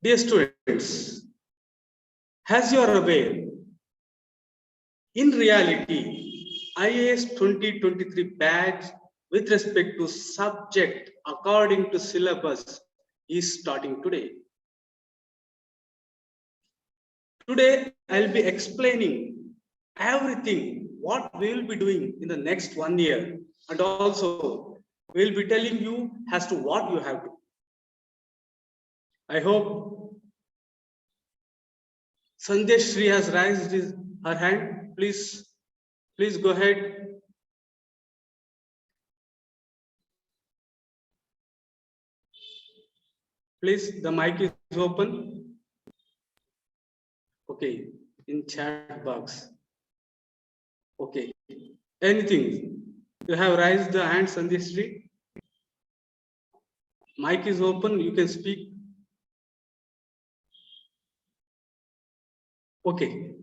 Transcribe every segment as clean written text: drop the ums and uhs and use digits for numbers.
Dear students, as you are aware, in reality, IAS 2023 batch with respect to subject according to syllabus is starting today. Today, I'll be explaining everything what we will be doing in the next 1 year, and also we'll be telling you as to what you have to. I hope Sanjay Shri has raised her hand. Please go ahead. Please, the mic is open. Okay, in chat box. Okay, anything? You have raised the hand, Sanjay Shri. Mic is open, you can speak. Okay.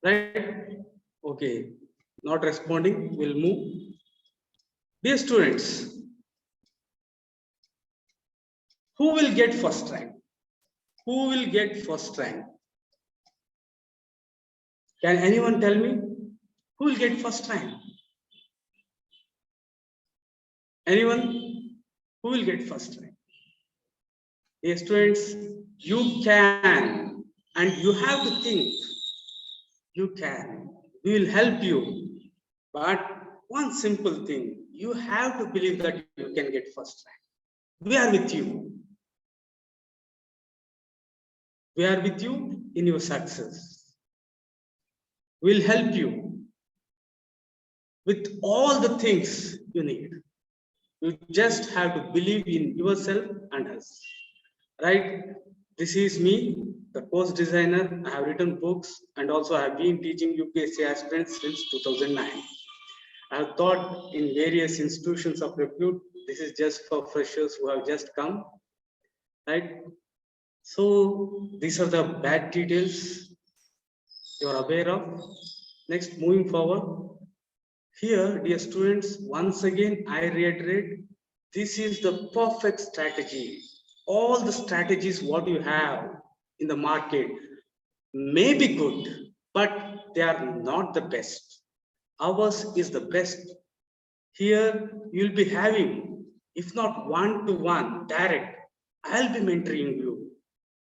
Right? Okay, not responding, we'll move. Dear students, who will get first rank? Who will get first rank? Can anyone tell me who will get first rank? Anyone? Who will get first rank? Dear students, you can, and you have to think. You can. We will help you. But one simple thing, you have to believe that you can get first rank. We are with you. We are with you in your success. We'll help you with all the things you need. You just have to believe in yourself and us. Right? This is me, the course designer. I have written books and also I have been teaching UPSC aspirants since 2009. I have taught in various institutions of repute. This is just for freshers who have just come. Right? So these are the bad details you are aware of. Next, moving forward. Here, dear students, once again, I reiterate, this is the perfect strategy. All the strategies what you have in the market may be good, but they are not the best. Ours is the best. Here, you'll be having, if not one-to-one, direct, I'll be mentoring you.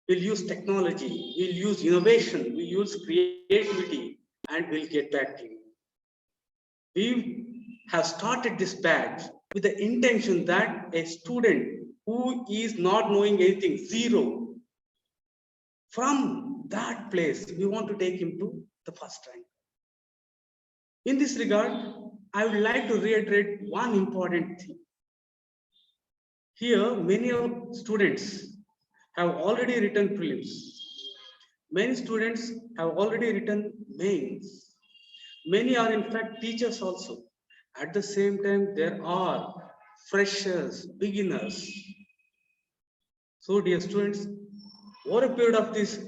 We'll use technology, we'll use innovation, we'll use creativity, and we'll get back to you. We have started this batch with the intention that a student who is not knowing anything, zero, from that place, we want to take him to the first rank. In this regard, I would like to reiterate one important thing. Here, many of students have already written prelims. Many students have already written mains. Many are in fact teachers also. At the same time, there are freshers, beginners. So dear students, over a period of this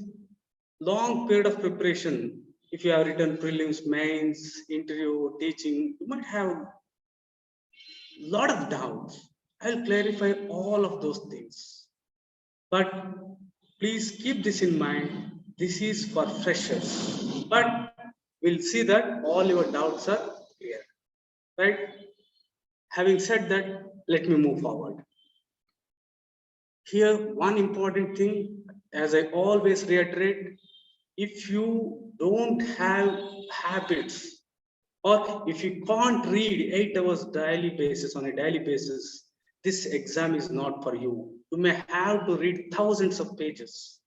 long period of preparation, if you have written prelims, mains, interview, teaching, you might have a lot of doubts. I'll clarify all of those things. But please keep this in mind. This is for freshers. But we'll see that all your doubts are clear. Right? Having said that, let me move forward. Here, one important thing, as I always reiterate, if you don't have habits, or if you can't read 8 hours daily basis on a daily basis, this exam is not for you. You may have to read thousands of pages.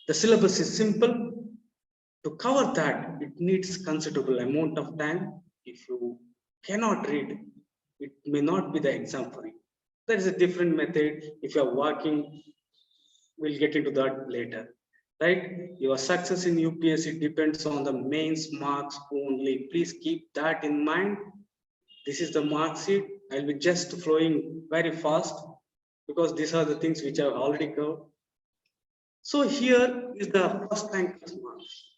The syllabus is simple. To cover that, it needs considerable amount of time. If you cannot read, it may not be the exam for you. There is a different method. If you are working, we'll get into that later. Right? Your success in UPSC depends on the mains marks only. Please keep that in mind. This is the mark sheet. I'll be just flowing very fast because these are the things which I've already covered. So here is the first rank marks.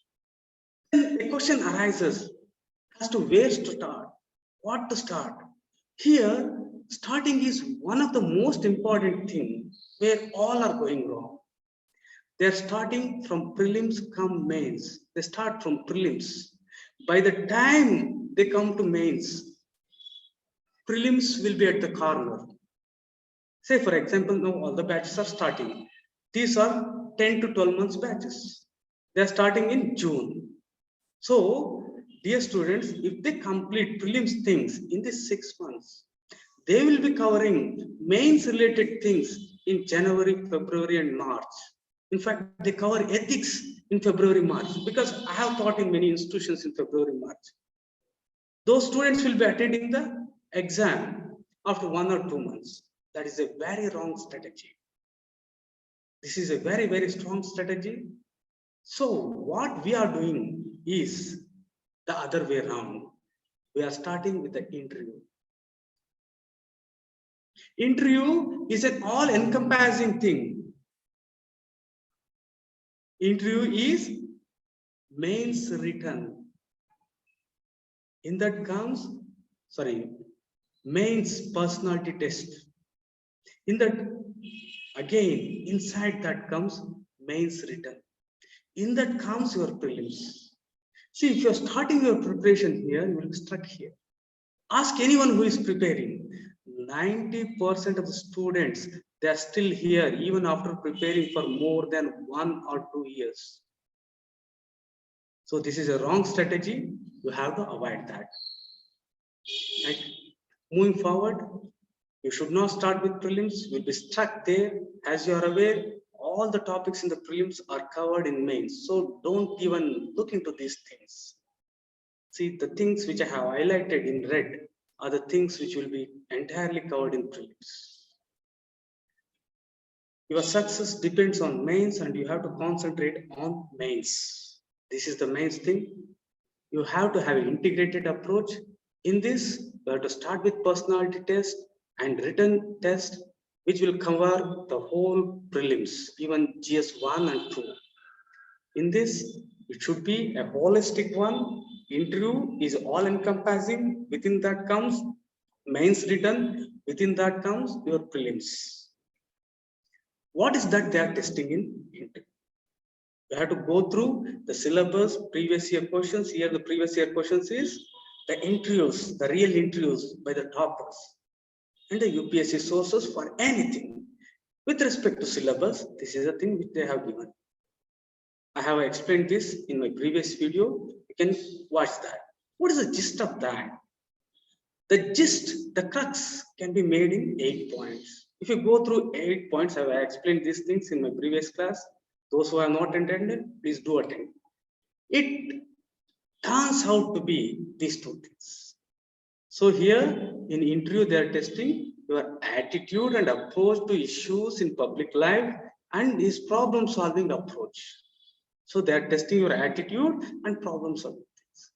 Then the question arises, as to where to start, what to start. Here, starting is one of the most important things where all are going wrong. They're starting from prelims come mains. They start from prelims. By the time they come to mains, prelims will be at the corner. Say, for example, now all the batches are starting. These are 10 to 12 months batches. They are starting in June. So, dear students, if they complete prelims things in these 6 months, they will be covering mains related things in January, February, and March. In fact, they cover ethics in February, March, because I have taught in many institutions in February, March. Those students will be attending the exam after 1 or 2 months. That is a very wrong strategy. This is a very, very strong strategy. So what we are doing is the other way around. We are starting with the interview. Interview is an all-encompassing thing. Interview is mains written. In that comes, mains personality test. In that, again, inside that comes mains written. In that comes your prelims. See, if you're starting your preparation here, you will be stuck here. Ask anyone who is preparing. 90% of the students, they are still here even after preparing for more than 1 or 2 years. So this is a wrong strategy. You have to avoid that. Right? Moving forward, you should not start with prelims. You'll be stuck there. As you are aware, all the topics in the prelims are covered in mains. So don't even look into these things. See, the things which I have highlighted in red are the things which will be entirely covered in prelims. Your success depends on mains and you have to concentrate on mains. This is the mains thing. You have to have an integrated approach. In this, you have to start with personality test and written test, which will cover the whole prelims, even GS1 and 2. In this, it should be a holistic one. Interview is all encompassing. Within that comes mains written. Within that comes your prelims. What is that they are testing in interview? You have to go through the syllabus, previous year questions. Here the previous year questions is the interviews, the real interviews by the toppers and the UPSC sources for anything. With respect to syllabus, this is a thing which they have given. I have explained this in my previous video. You can watch that. What is the gist of that? The gist, the crux can be made in 8 points. If you go through 8 points, I have explained these things in my previous class. Those who have not attended, please do attend. It turns out to be these 2 things. So here in interview, they are testing your attitude and approach to issues in public life and his problem solving approach. So they are testing your attitude and problem solving things.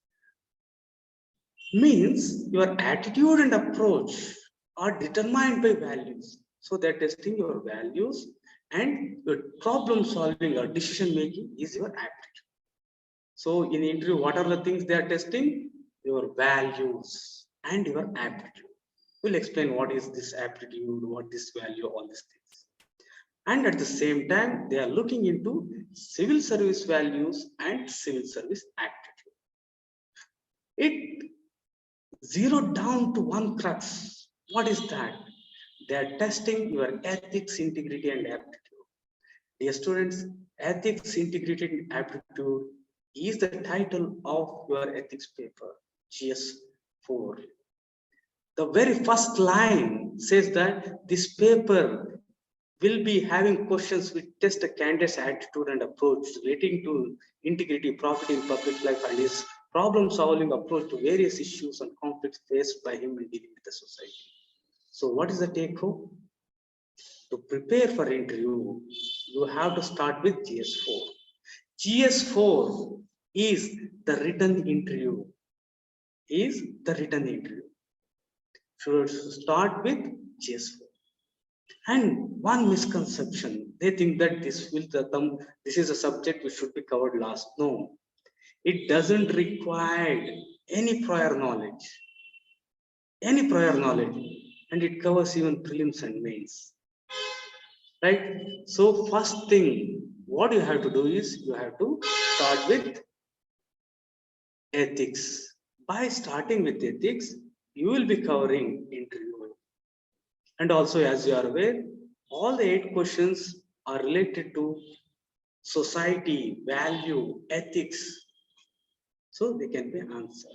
Means your attitude and approach are determined by values. So they are testing your values and your problem solving or decision making is your aptitude. So in the interview, what are the things they are testing? Your values and your aptitude. We'll explain what is this aptitude, what this value, all these things. And at the same time, they are looking into civil service values and civil service aptitude. It zeroed down to one crux. What is that? They are testing your ethics, integrity, and aptitude. Dear students, ethics, integrity, and aptitude is the title of your ethics paper, GS4. The very first line says that this paper will be having questions which test a candidate's attitude and approach relating to integrity, property in public life, and his problem-solving approach to various issues and conflicts faced by him in dealing with the society. So what is the take-home? To prepare for interview, you have to start with GS4. GS4 is the written interview. Should start with GS4. And one misconception, they think that this is a subject which should be covered last. No, it doesn't require any prior knowledge, and it covers even prelims and mains, right? So first thing, what you have to do is you have to start with ethics. By starting with ethics, you will be covering interview. And also, as you are aware, all the 8 questions are related to society, value, ethics. So they can be answered.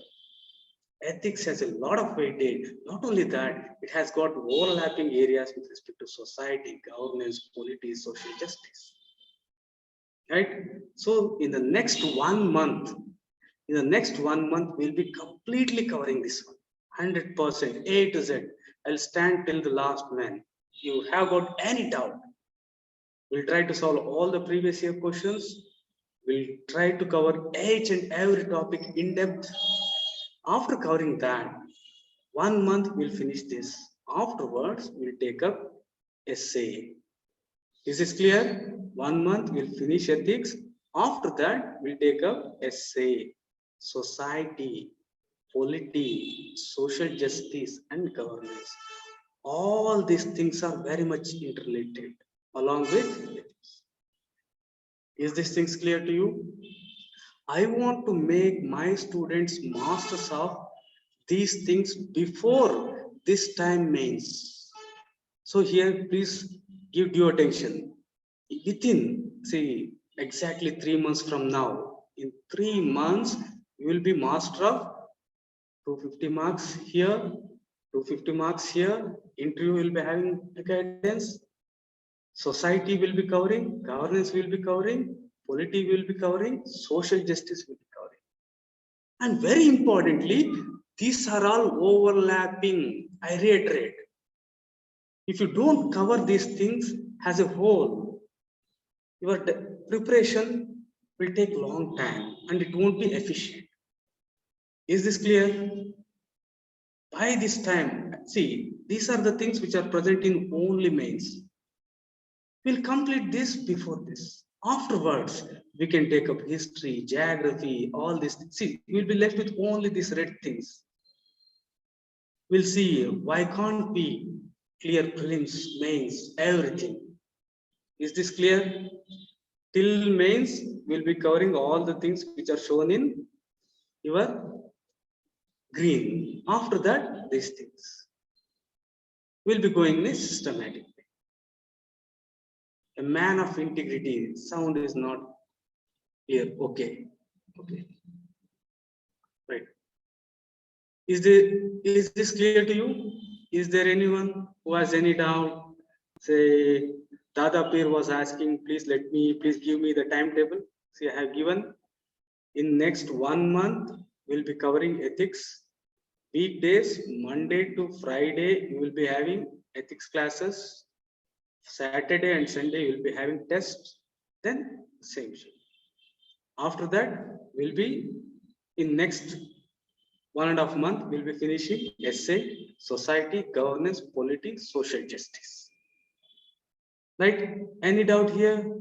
Ethics has a lot of weightage. Not only that, it has got overlapping areas with respect to society, governance, politics, social justice. Right? So in the next 1 month, we'll be completely covering this one. 100%, A to Z. I'll stand till the last man. You have got any doubt, we'll try to solve all the previous year questions. We'll try to cover each and every topic in depth. After covering that, 1 month we'll finish this. Afterwards, we'll take up essay. Is this clear? 1 month we'll finish ethics. After that, we'll take up essay, society, polity, social justice, and governance. All these things are very much interrelated along with ethics. Is this things clear to you? I want to make my students masters of these things before this time mains. So here, please give due attention. Within, say, exactly 3 months from now, in 3 months, you will be master of 250 marks here, 250 marks here, interview will be having guidance, society will be covering, governance will be covering, polity will be covering, social justice will be covering. And very importantly, these are all overlapping. I reiterate. If you don't cover these things as a whole, your preparation will take a long time and it won't be efficient. Is this clear? By this time, see, these are the things which are present in only mains. We'll complete this before this. Afterwards, we can take up history, geography, all this. See, we'll be left with only these red things. We'll see why can't we clear prelims, mains, everything. Is this clear? Till mains, we'll be covering all the things which are shown in your green. After that, these things. We'll be going in a systematic way. A man of integrity, sound is not clear. Okay. Right. Is this clear to you? Is there anyone who has any doubt? Say, Dada Pir was asking, please give me the timetable. See, I have given. In next 1 month, we'll be covering ethics. Weekdays, Monday to Friday, you will be having ethics classes. Saturday and Sunday, you will be having tests. Then same shit. After that, we'll be in next 1.5 months, we'll be finishing essay, society, governance, polity, social justice. Right? Any doubt here?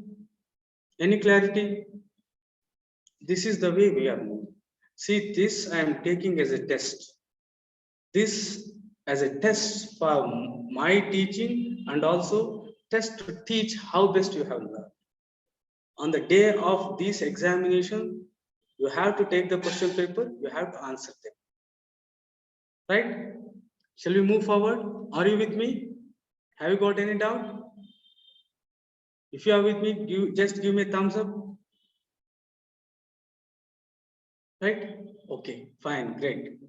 Any clarity? This is the way we are moving. See, this I am taking as a test. This as a test for my teaching and also test to teach how best you have learned. On the day of this examination, you have to take the question paper, you have to answer them. Right? Shall we move forward? Are you with me? Have you got any doubt? If you are with me, just give me a thumbs up. Right? Okay, fine, great.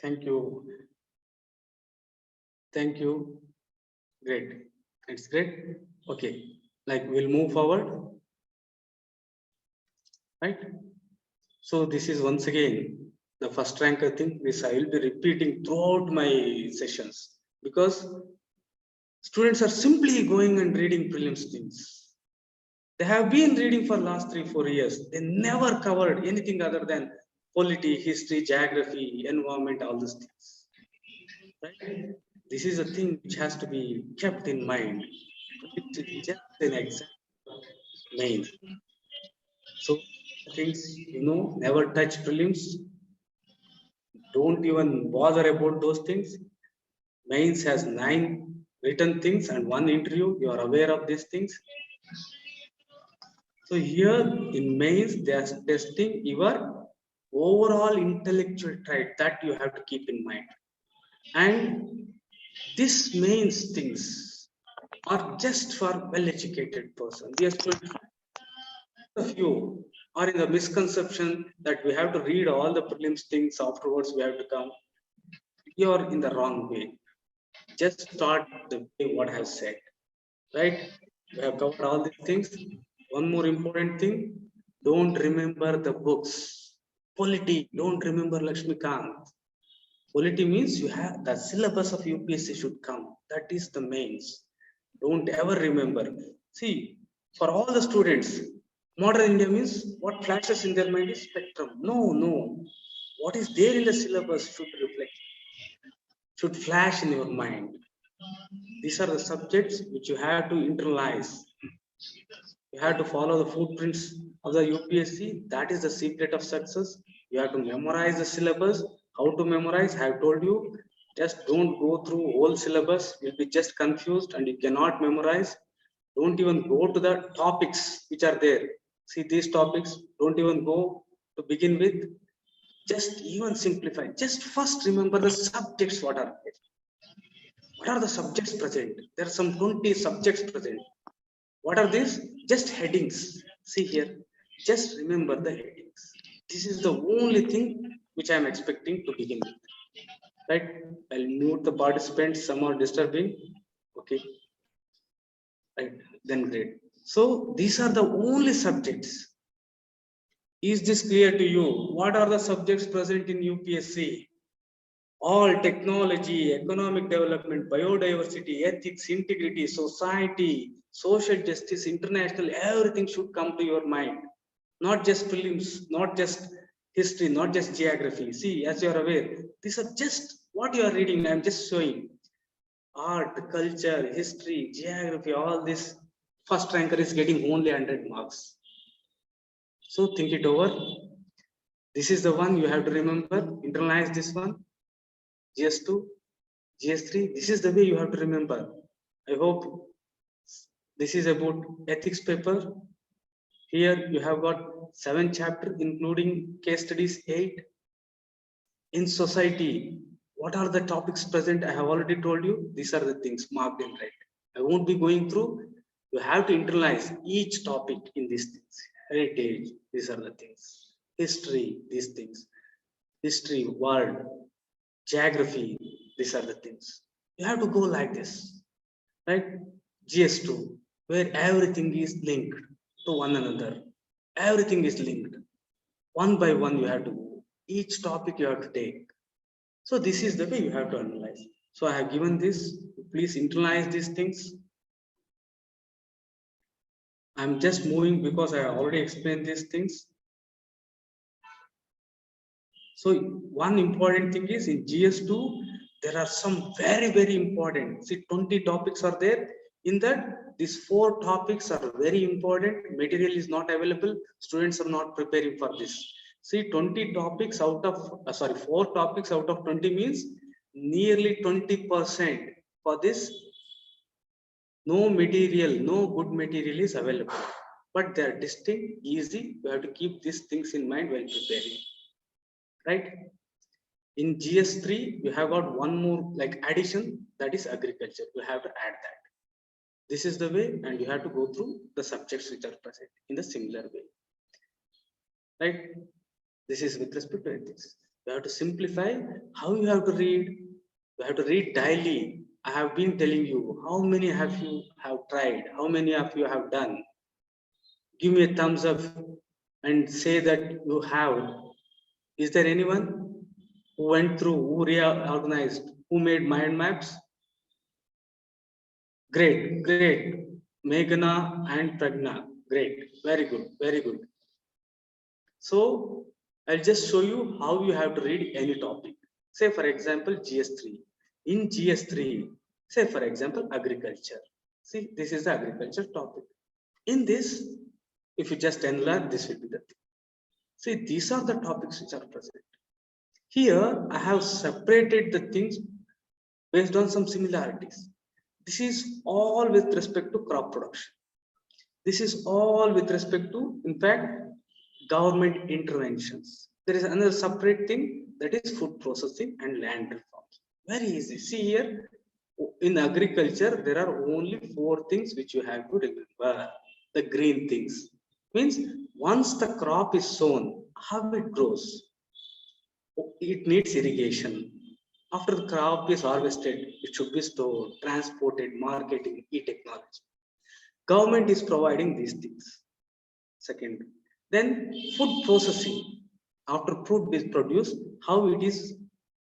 Thank you. Thank you. Great. It's great. Okay, like we'll move forward. Right? So this is once again the first ranker thing. This I will be repeating throughout my sessions because students are simply going and reading prelims things. They have been reading for last 3-4 years. They never covered anything other than polity, history, geography, environment, all these things. Right? This is a thing which has to be kept in mind. It's just an example main. So things, never touch prelims. Don't even bother about those things. Mains has 9 written things and 1 interview. You are aware of these things. So here in mains, they are testing your overall intellectual trait that you have to keep in mind. And this mains things are just for well-educated person. Yes, of you are in the misconception that we have to read all the prelims things afterwards we have to come. You are in the wrong way. Just start the way what I have said. Right? We have covered all these things. One more important thing, don't remember the books. Polity, don't remember Lakshmikant. Polity means you have the syllabus of UPSC should come. That is the mains. Don't ever remember. See, for all the students, modern India means what flashes in their mind is spectrum. No, no. What is there in the syllabus should reflect, should flash in your mind. These are the subjects which you have to internalize. You have to follow the footprints of the UPSC. That is the secret of success. You have to memorize the syllabus. How to memorize? I have told you. Just don't go through whole syllabus. You'll be just confused and you cannot memorize. Don't even go to the topics which are there. See these topics. Don't even go to begin with. Just even simplify. Just first remember the subjects what are there. What are the subjects present? There are some 20 subjects present. What are these? Just headings. See here. Just remember the headings. This is the only thing which I am expecting to begin with. Right? I'll mute the participants. Some are disturbing. Okay. Right. Then great. So these are the only subjects. Is this clear to you? What are the subjects present in UPSC? All technology, economic development, biodiversity, ethics, integrity, society, social justice, international, everything should come to your mind. Not just prelims, not just history, not just geography. See, as you are aware, these are just what you are reading. I am just showing art, culture, history, geography, all this. First ranker is getting only 100 marks. So think it over. This is the one you have to remember. Internalize this one. GS2, GS3, this is the way you have to remember. I hope this is about ethics paper. Here you have got 7 chapters, including case studies 8. In society, what are the topics present? I have already told you. These are the things marked in red. I won't be going through. You have to internalize each topic in these things. Heritage, these are the things. History, these things. History, world, geography, these are the things. You have to go like this, right? GS2, where everything is linked to one another. Everything is linked. One by one, you have to go. Each topic you have to take. So this is the way you have to analyze. So I have given this. Please internalize these things. I'm just moving because I already explained these things. So one important thing is in GS2, there are some very, very important. See, 20 topics are there. In that, these 4 topics are very important. Material is not available. Students are not preparing for this. See, 20 topics out of, 4 topics out of 20 means nearly 20% for this. No material, no good material is available. But they are distinct, easy. You have to keep these things in mind while preparing. Right? In GS3, you have got one more like addition, that is agriculture. You have to add that. This is the way, and you have to go through the subjects which are present in the similar way. Right? This is with respect to ethics. You have to simplify how you have to read. You have to read daily. I have been telling you how many have you have tried, how many of you have done. Give me a thumbs up and say that you have. Is there anyone who went through, who reorganized, who made mind maps? Great, great. Meghana and Pragna. Great. Very good. Very good. So I'll just show you how you have to read any topic. Say, for example, GS3. In GS3, say, for example, agriculture. See, this is the agriculture topic. In this, if you just enlarge, this will be the thing. See, these are the topics which are present. Here, I have separated the things based on some similarities. This is all with respect to crop production. This is all with respect to, in fact, government interventions. There is another separate thing, that is food processing and land reforms. Very easy. See here, in agriculture, there are only 4 things which you have to remember. The green things means once the crop is sown, how it grows. It needs irrigation. After the crop is harvested, it should be stored, transported, marketing, e-technology. Government is providing these things. Second, then food processing. After food is produced, how it is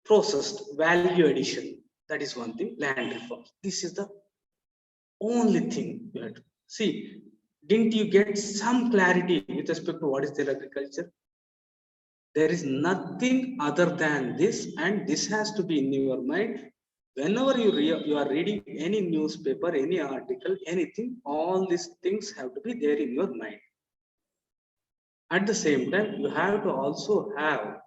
processed, value addition. That is one thing. Land reforms. This is the only thing you have to see. Didn't you get some clarity with respect to what is their agriculture? There is nothing other than this, and this has to be in your mind. Whenever you are reading any newspaper, any article, anything, all these things have to be there in your mind. At the same time, you have to also have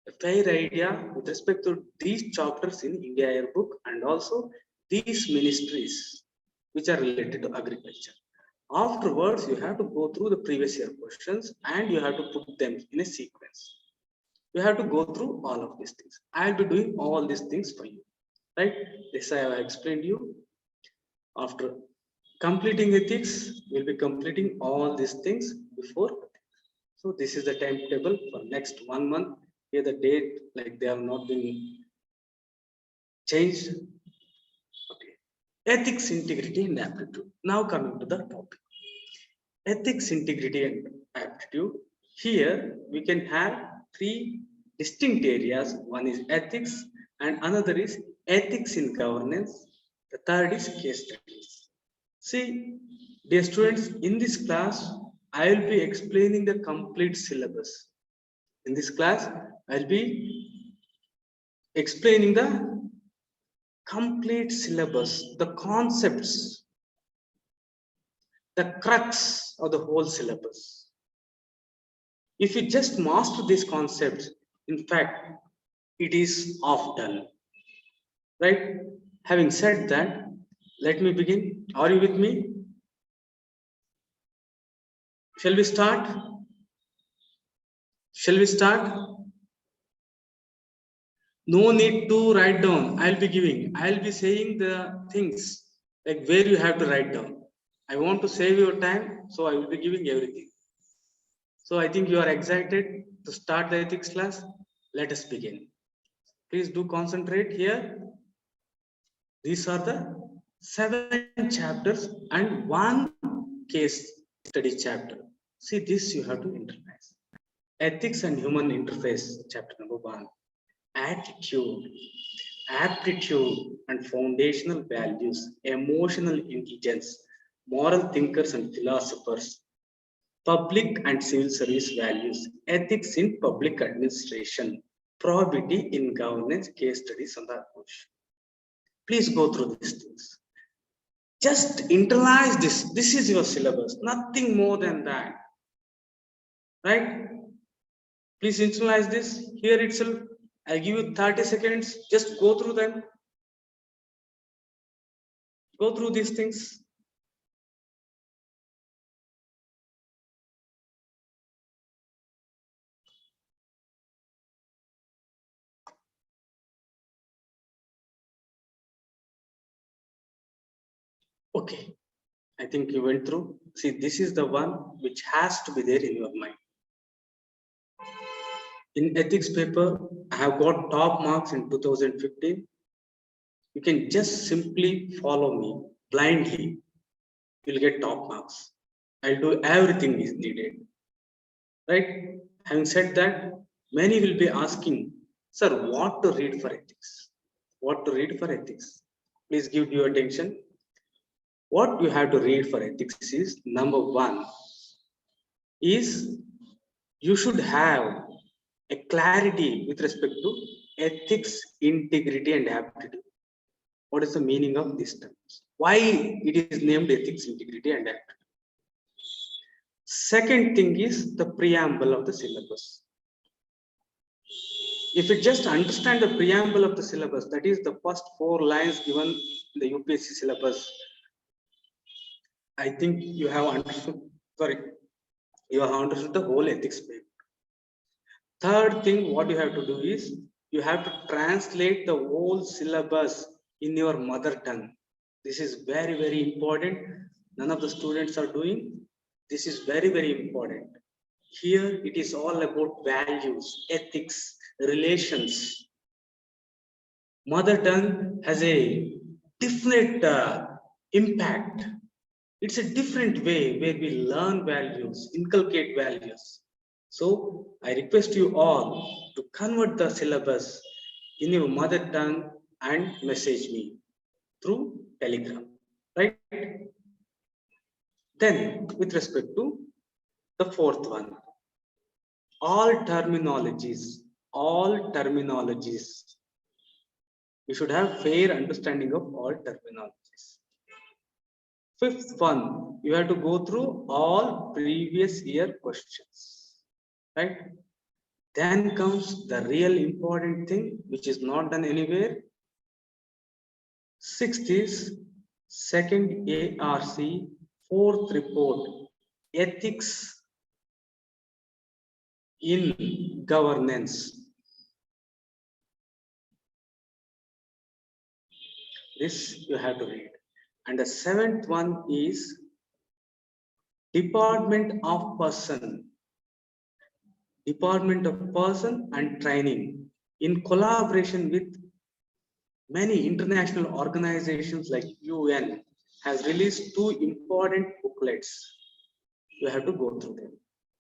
a fair idea with respect to these chapters in India Yearbook and also these ministries which are related to agriculture. Afterwards, you have to go through the previous year questions and you have to put them in a sequence. You have to go through all of these things. I'll be doing all these things for you, right? This I have explained you. After completing ethics, we'll be completing all these things before. So this is the timetable for next 1 month. Here the date, like they have not been changed. Okay. Ethics, integrity, and aptitude. Now coming to the topic. Ethics, integrity, and aptitude. Here we can have 3 distinct areas. One is ethics, and another is ethics in governance. The third is case studies. See, dear students, in this class, I will be explaining the complete syllabus. In this class, I'll be explaining the complete syllabus, the concepts, the crux of the whole syllabus. If you just master these concepts, in fact, it is half done. Right? Having said that, let me begin. Are you with me? Shall we start? Shall we start? No need to write down. I'll be giving. I'll be saying the things like where you have to write down. I want to save your time, so I will be giving everything. So I think you are excited to start the ethics class. Let us begin. Please do concentrate here. These are the 7 chapters and 1 case study chapter. See, this you have to internalize. Ethics and human interface, chapter number 1. Attitude, aptitude, and foundational values, emotional intelligence, moral thinkers and philosophers, public and civil service values, ethics in public administration, probity in governance, case studies on the approach. Please go through these things. Just internalize this. This is your syllabus, nothing more than that. Right? Please internalize this here itself. I'll give you 30 seconds. Just go through them. Go through these things. Okay. I think you went through. See, this is the one which has to be there in your mind. In ethics paper, I have got top marks in 2015. You can just simply follow me blindly. You'll get top marks. I'll do everything is needed. Right? Having said that, many will be asking, sir, what to read for ethics? What to read for ethics? Please give due attention. What you have to read for ethics is number 1 is you should have a clarity with respect to ethics, integrity, and aptitude. What is the meaning of these terms? Why it is named ethics, integrity, and aptitude? Second thing is the preamble of the syllabus. If you just understand the preamble of the syllabus, that is the first 4 lines given in the UPSC syllabus, I think you have understood, you have understood the whole ethics paper. Third thing, what you have to do is, you have to translate the whole syllabus in your mother tongue. This is very, very important. None of the students are doing. This is very, very important. Here, it is all about values, ethics, relations. Mother tongue has a definite impact. It's a different way where we learn values, inculcate values. So I request you all to convert the syllabus in your mother tongue and message me through Telegram, right? Then with respect to the fourth one, all terminologies. You should have fair understanding of all terminologies. Fifth one, you have to go through all previous year questions, right? Then comes the real important thing, which is not done anywhere. Sixth is second ARC, fourth report, ethics in governance. This you have to read. And the seventh one is Department of Person and Training in collaboration with many international organizations like UN has released 2 important booklets. You have to go through them.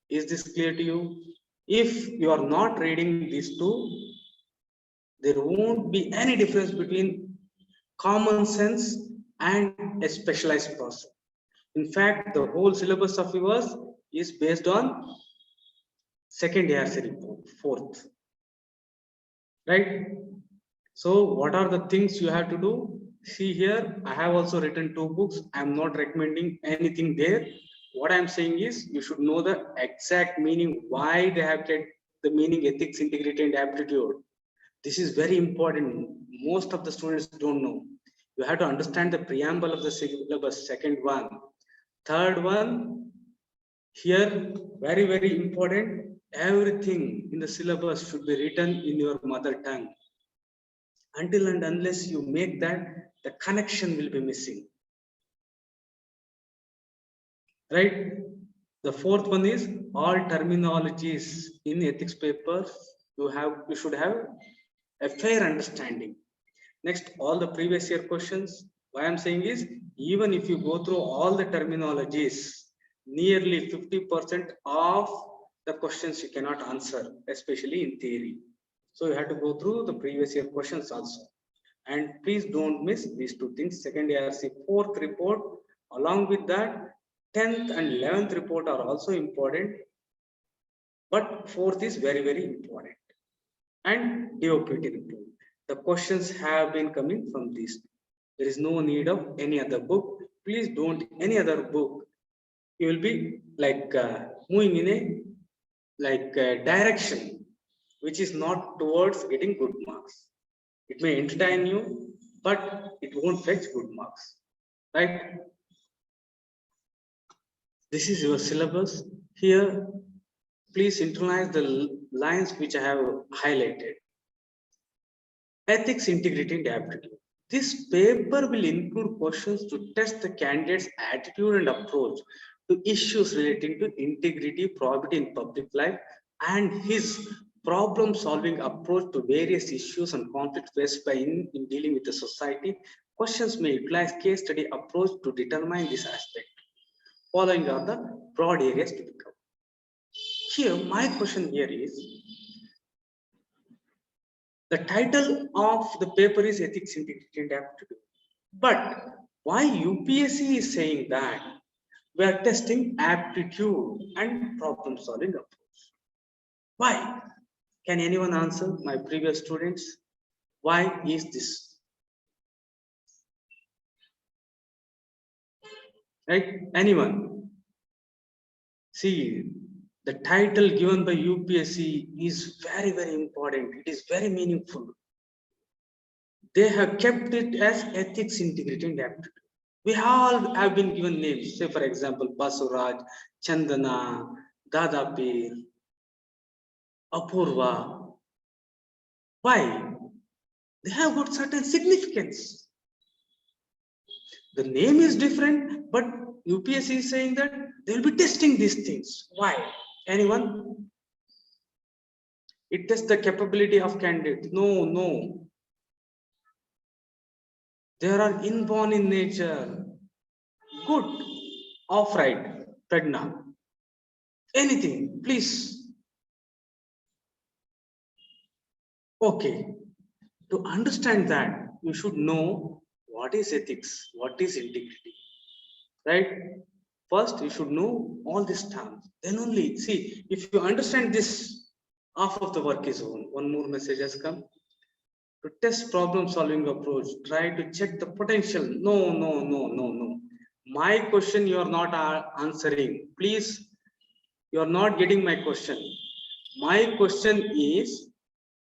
Is this clear to you? If you are not reading these 2, there won't be any difference between common sense and a specialized person. In fact, the whole syllabus of yours is based on second ARC report, fourth, right? So what are the things you have to do? See here, I have also written 2 books. I'm not recommending anything there. What I'm saying is, you should know the exact meaning, why they have kept the meaning ethics, integrity, and aptitude. This is very important. Most of the students don't know. You have to understand the preamble of the syllabus, second one. Third one, here, very, very important, everything in the syllabus should be written in your mother tongue. Until and unless you make that, the connection will be missing. Right? The fourth one is all terminologies in ethics papers. You should have a fair understanding. Next, all the previous year questions. What I'm saying is, even if you go through all the terminologies, nearly 50% of the questions you cannot answer, especially in theory. So you have to go through the previous year questions also. And please don't miss these 2 things. Second ARC, fourth report, along with that, 10th and 11th report are also important. But fourth is very, very important. And DOPT report. The questions have been coming from these. There is no need of any other book. Please don't any other book. You will be like moving in a direction which is not towards getting good marks. It may entertain you, but it won't fetch good marks, right? This is your syllabus. Here, please internalize the lines which I have highlighted. Ethics, integrity, and aptitude. This paper will include questions to test the candidate's attitude and approach to issues relating to integrity, probity in public life, and his problem-solving approach to various issues and conflicts faced by in dealing with the society. Questions may utilize case study approach to determine this aspect. Following are the broad areas to be covered. Here, my question here is, the title of the paper is Ethics, Integrity, and Aptitude. But why UPSC is saying that we are testing aptitude and problem solving approach? Why? Can anyone answer, my previous students? Why is this? Right? Anyone? See, the title given by UPSC is very, very important. It is very meaningful. They have kept it as ethics, integrity, and aptitude. We all have been given names. Say, for example, Basuraj, Chandana, Dadapir, Apurva. Why? They have got certain significance. The name is different, but UPSC is saying that they will be testing these things. Why? Anyone? It tests the capability of candidate. No, no. They are inborn in nature. Good. Off right. Pradna. Anything, please. Okay. To understand that, you should know what is ethics, what is integrity. Right? First, you should know all these terms. Then only, see, if you understand this, half of the work is on. One more message has come. To test problem solving approach, try to check the potential. No, no, no, no, no. My question you are not answering. Please, you are not getting my question. My question is,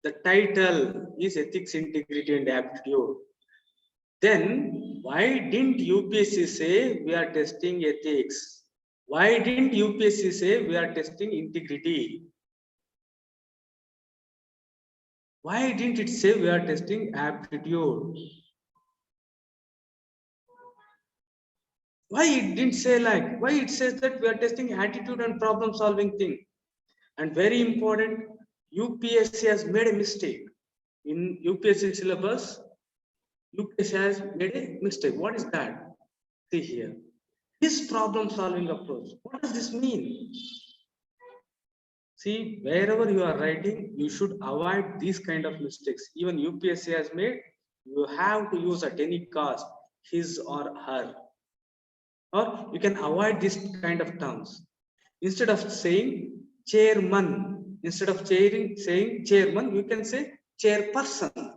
the title is ethics, integrity, and aptitude. Then why didn't UPSC say we are testing ethics? Why didn't UPSC say we are testing integrity? Why didn't it say we are testing aptitude? Why it didn't say like, why it says that we are testing attitude and problem solving thing? And very important, UPSC has made a mistake. In UPSC syllabus, UPSC has made a mistake. What is that? See here. This problem solving approach. What does this mean? See, wherever you are writing, you should avoid these kind of mistakes. Even UPSC has made, you have to use at any cost his or her. Or you can avoid this kind of terms. Instead of saying chairman, instead of saying chairman, you can say chairperson.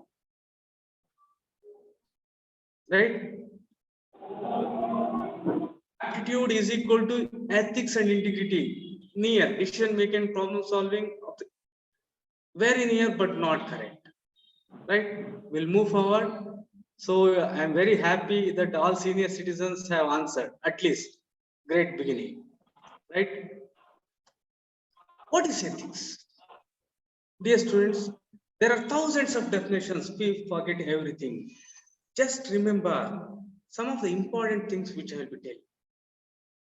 Right? Attitude is equal to ethics and integrity. Near decision making, problem solving, very near but not correct. Right? We'll move forward. So I'm very happy that all senior citizens have answered. At least, great beginning. Right? What is ethics? Dear students, there are thousands of definitions. Please forget everything. Just remember some of the important things which I will be telling.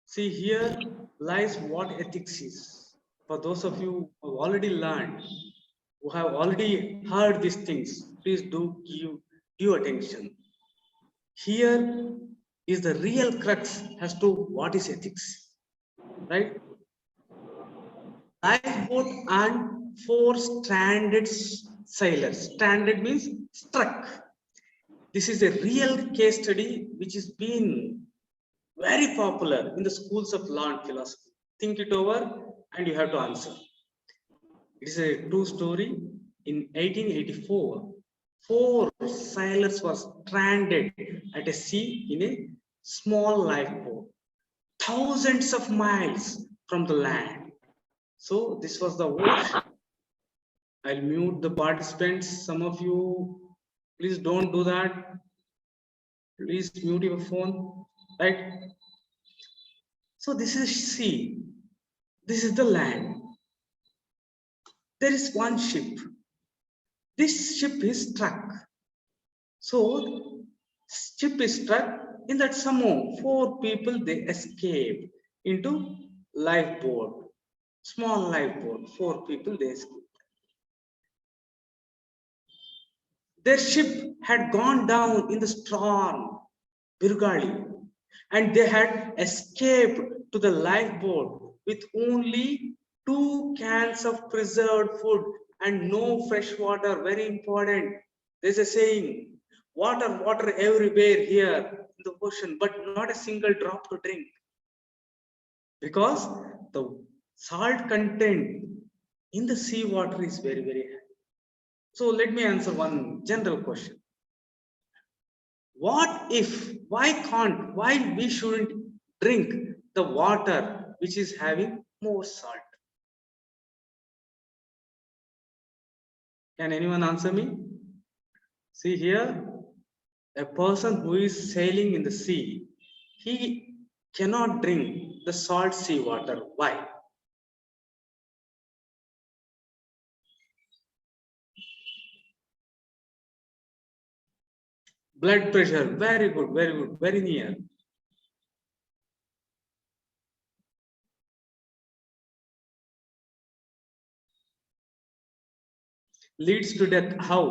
See, here lies what ethics is. For those of you who have already learned, who have already heard these things, please do give due attention. Here is the real crux as to what is ethics, right? Lifeboat and 4 stranded sailors. Stranded means struck. This is a real case study which has been very popular in the schools of law and philosophy. Think it over and you have to answer. It is a true story. In 1884, 4 sailors were stranded at a sea in a small lifeboat, thousands of miles from the land. So this was the ocean. I'll mute the participants. Some of you, please don't do that. Please mute your phone, right? So this is sea. This is the land. There is one ship. This ship is struck. So ship is struck. In that somehow 4 people they escaped into lifeboat, small lifeboat. 4 people they escaped. Their ship had gone down in the storm, Birgali, and they had escaped to the lifeboat with only 2 cans of preserved food and no fresh water. Very important. There's a saying, water, water everywhere here in the ocean, but not a single drop to drink. Because the salt content in the sea water is very, very high. So let me answer one general question. What if, why we shouldn't drink the water which is having more salt. Can anyone answer me? See here, a person who is sailing in the sea, he cannot drink the salt sea water. Why? Blood pressure. Very good, very good, very near. Leads to death. How?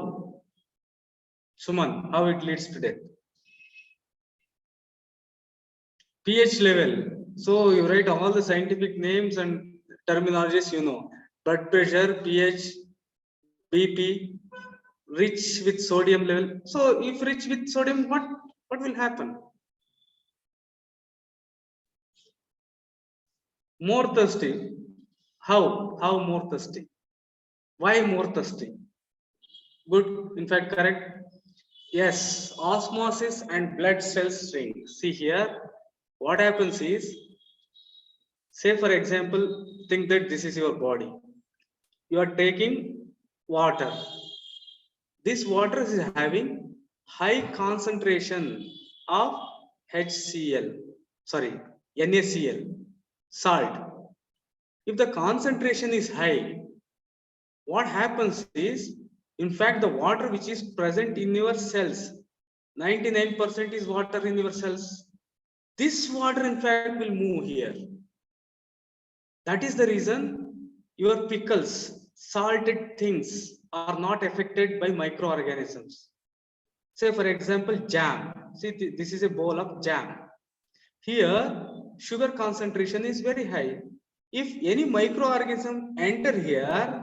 Suman, how it leads to death? pH level. So you write all the scientific names and terminologies, you know. Blood pressure, pH, BP, rich with sodium level. So if rich with sodium, what will happen? More thirsty. How? How more thirsty? Why more thirsty? Good. In fact, correct. Yes, osmosis and blood cells shrink. See here, what happens is, say for example, think that this is your body. You are taking water. This water is having high concentration of HCl, sorry, NaCl, salt. If the concentration is high, what happens is, in fact, the water which is present in your cells, 99% is water in your cells. This water, in fact, will move here. That is the reason your pickles, salted things are not affected by microorganisms. Say, for example, jam. See, this is a bowl of jam. Here, sugar concentration is very high. If any microorganism enter here,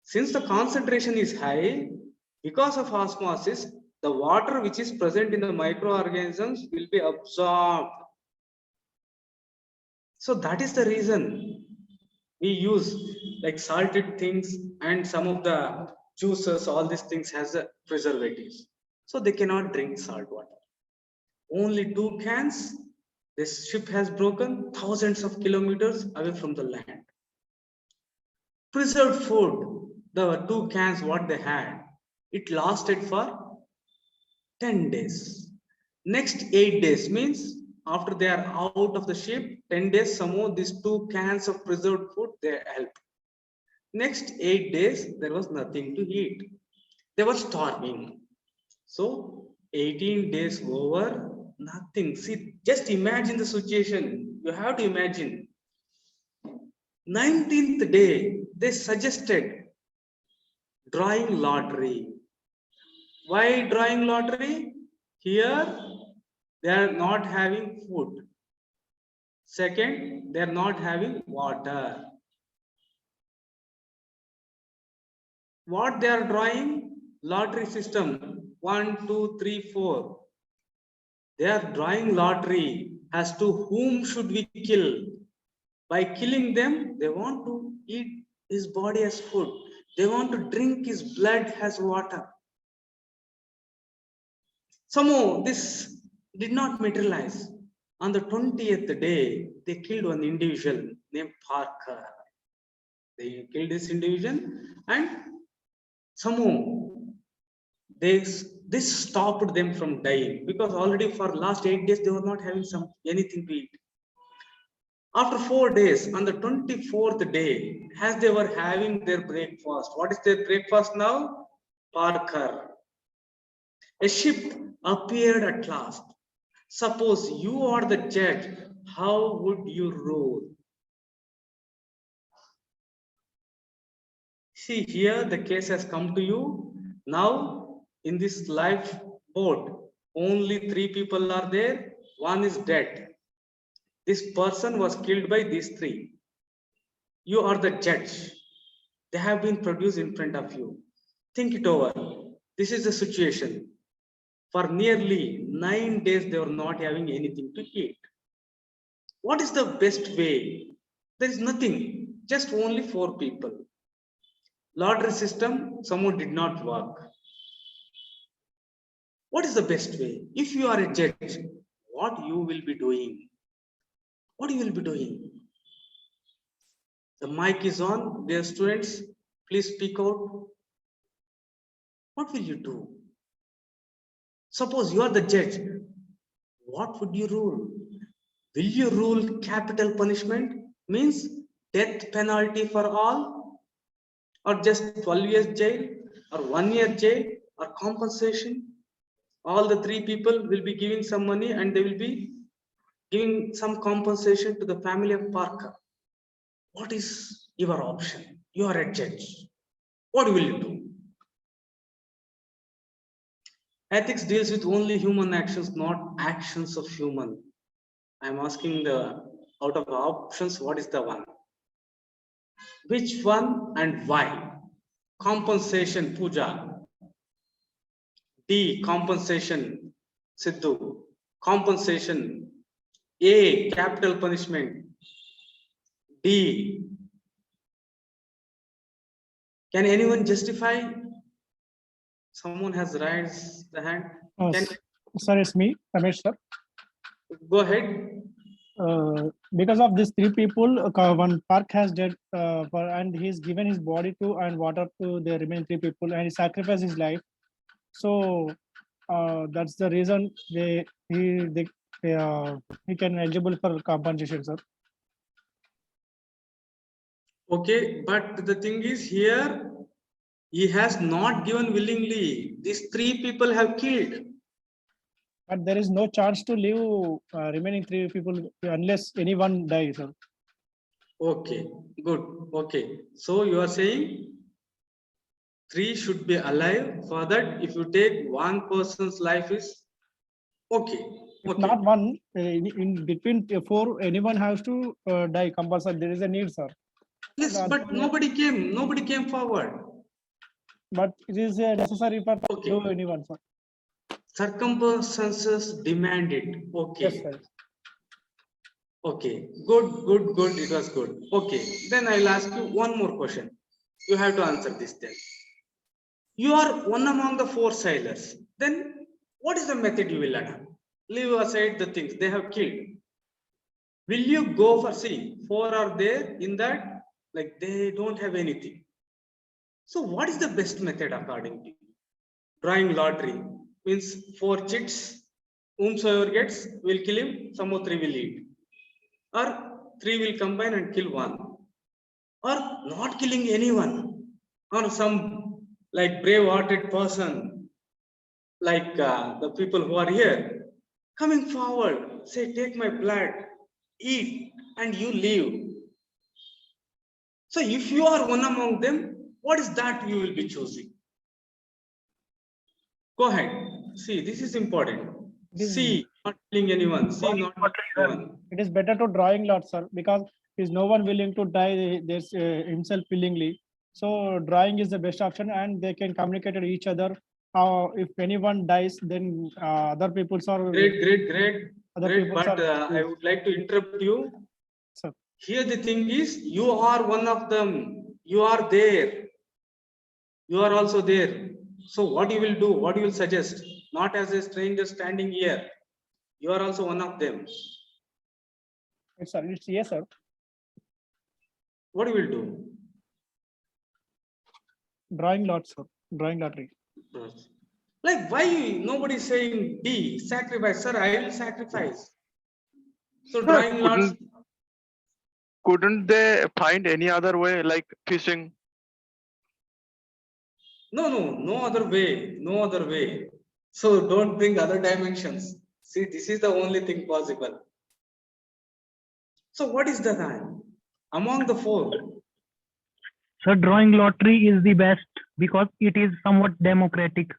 since the concentration is high, because of osmosis, the water which is present in the microorganisms will be absorbed. So that is the reason we use like salted things and some of the juices, all these things has a preservatives. So they cannot drink salt water. Only 2 cans. This ship has broken thousands of kilometers away from the land. Preserved food, the 2 cans what they had, it lasted for 10 days. Next 8 days means after they are out of the ship, 10 days, some more these 2 cans of preserved food, they help. Next 8 days, there was nothing to eat. They were starving. So 18 days over, nothing. See, just imagine the situation. You have to imagine. 19th day, they suggested drawing lottery. Why drawing lottery? Here, they are not having food. Second, they are not having water. What they are drawing? Lottery system. 1, 2, 3, 4. They are drawing lottery as to whom should we kill. By killing them, they want to eat his body as food. They want to drink his blood as water. Somehow, this did not materialize. On the 20th day, they killed one individual named Parker. They killed this individual and somehow this stopped them from dying because already for last 8 days they were not having anything to eat. After 4 days, on the 24th day, as they were having their breakfast, what is their breakfast now? Parker. A ship appeared at last. Suppose you are the judge, how would you rule? See, here the case has come to you. Now, in this lifeboat, only 3 people are there. One is dead. This person was killed by these 3. You are the judge. They have been produced in front of you. Think it over. This is the situation. For nearly 9 days, they were not having anything to eat. What is the best way? There is nothing, just only 4 people. Lottery system, someone did not work. What is the best way? If you are a judge, what you will be doing? What you will be doing? The mic is on. Dear students, please speak out. What will you do? Suppose you are the judge. What would you rule? Will you rule capital punishment? Means death penalty for all? Or just 12 years jail? Or 1 year jail? Or compensation? All the three people will be giving some money and they will be giving some compensation to the family of Parker. What is your option? You are a judge. What will you do? Ethics deals with only human actions, not actions of human. I am asking out of the options, what is the one? Which one and why? Compensation, Pooja. D, compensation, Sidhu. Compensation. A, capital punishment. D. Can anyone justify? Someone has raised the hand. Sir, it's me, Ramesh sir. Go ahead. Because of these three people, one Park has dead, and he's given his body to and water to the remaining three people, and he sacrificed his life. So that's the reason he can eligible for compensation, sir. Okay, but the thing is here, he has not given willingly. These three people have killed. But there is no chance to leave remaining three people unless anyone dies, sir. Okay, good. Okay, so you are saying three should be alive. For that, if you take one person's life is okay. If Okay. not one, in between four, anyone has to die compulsory. There is a need, sir. Yes, but nobody came. Nobody came forward. But it is necessary for do anyone, sir. Circumstances demand it. Okay. Yes, sir. Okay. Good. It was good. Okay. Then I'll ask you one more question. You have to answer this then. You are one among the four sailors. Then what is the method you will adopt? Leave aside the things they have killed. Will you go for, see, four are there in that, like they don't have anything. So what is the best method according to you? Drawing lottery means four chits, whomsoever gets will kill him, some more three will eat. Or three will combine and kill one. Or not killing anyone. Or some like brave-hearted person, like the people who are here, coming forward, say, take my blood, eat, and you live. So if you are one among them, what is that you will be choosing? Go ahead. See, this is important. See, not killing anyone. See, not killing anyone. It is better to drawing lot, sir, because is no one willing to die this himself willingly. So drawing is the best option, and they can communicate with each other. If anyone dies, then other people are Great. But I would like to interrupt you. Sir. Here the thing is, you are one of them. You are there. You are also there. So what you will do? What you will suggest? Not as a stranger standing here. You are also one of them. Yes, sir. Yes, sir. What you will do? Drawing lots, sir. Drawing lottery. Like why nobody is saying D, sacrifice? Sir, I will sacrifice. So drawing lots. Couldn't they find any other way, like fishing? No other way. So don't bring other dimensions. See, this is the only thing possible. So what is the time among the four? So drawing lottery is the best because it is somewhat democratic.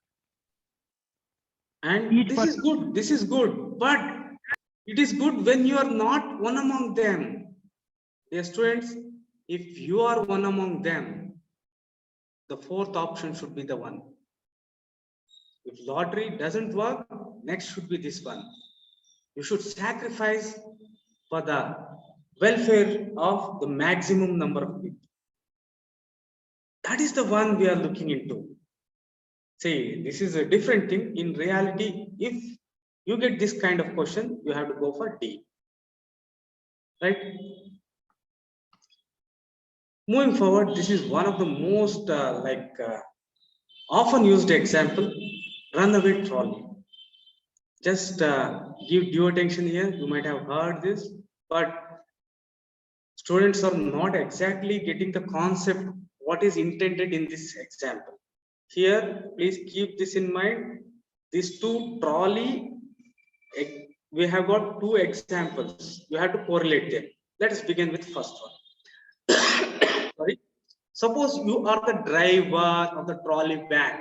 And this is good, but it is good when you are not one among them. Dear students, if you are one among them, the fourth option should be the one. If lottery doesn't work, next should be this one. You should sacrifice for the welfare of the maximum number of people. That is the one we are looking into. See, this is a different thing. In reality, if you get this kind of question, you have to go for D. Right? Moving forward, this is one of the most often used example, runaway trolley. Just give due attention here. You might have heard this, but students are not exactly getting the concept what is intended in this example. Here, please keep this in mind. These two trolley, we have got two examples. You have to correlate them. Let us begin with first one. Sorry. Suppose you are the driver of the trolley van,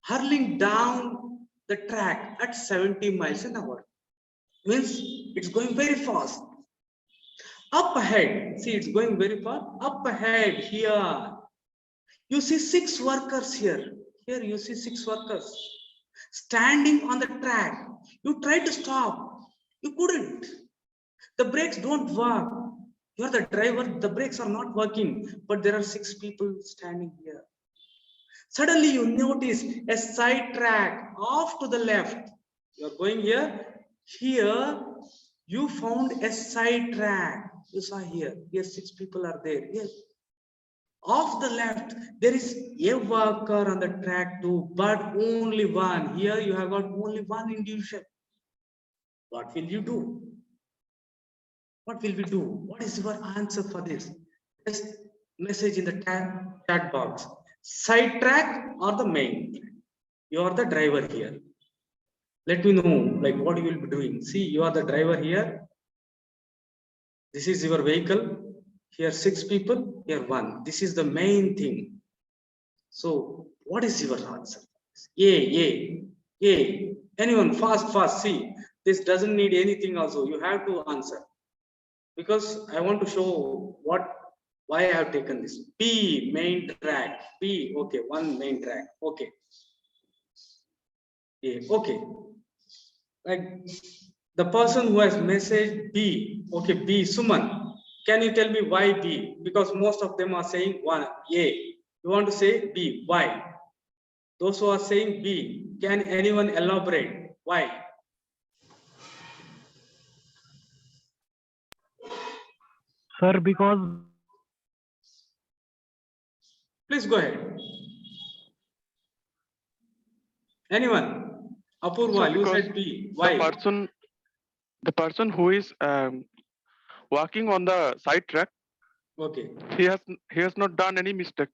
hurling down the track at 70 miles an hour. Means it's going very fast. Up ahead, see, it's going very far. Up ahead here, you see 6 workers here. Here you see 6 workers standing on the track. You tried to stop, you couldn't. The brakes don't work. You're the driver, the brakes are not working, but there are 6 people standing here. Suddenly you notice a side track off to the left. You're going here. Here you found a side track. You saw here. Here 6 people are there. Yes. Off the left, there is a worker on the track too, but only one. Here you have got only one individual. What will you do? What will we do? What is your answer for this? Just message in the chat box. Side track or the main track? You are the driver here. Let me know like what you will be doing. See, you are the driver here. This is your vehicle. Here 6 people, here 1. This is the main thing. So what is your answer? A. Anyone fast. See, this doesn't need anything also. You have to answer. Because I want to show why I have taken this. B, main track. B, okay, 1 main track. Okay. A, okay. Like the person who has messaged B, okay, B, Suman. Can you tell me why B? Because most of them are saying 1, A. You want to say B, why? Those who are saying B, can anyone elaborate? Why? Sir, because Please go ahead. Anyone? Apurva, you because said B. Why? the person who is walking on the side track, Okay. he has not done any mistake.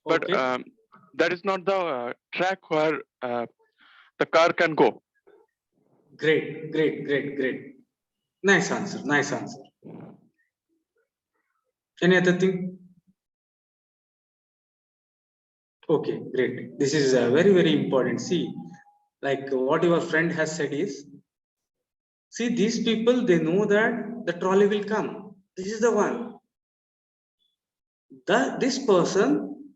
But Okay. that is not the track where the car can go. Great. Nice answer. Any other thing? Okay, great. This is very important. See, like what your friend has said is, see, these people, they know that the trolley will come. This is the one. This person,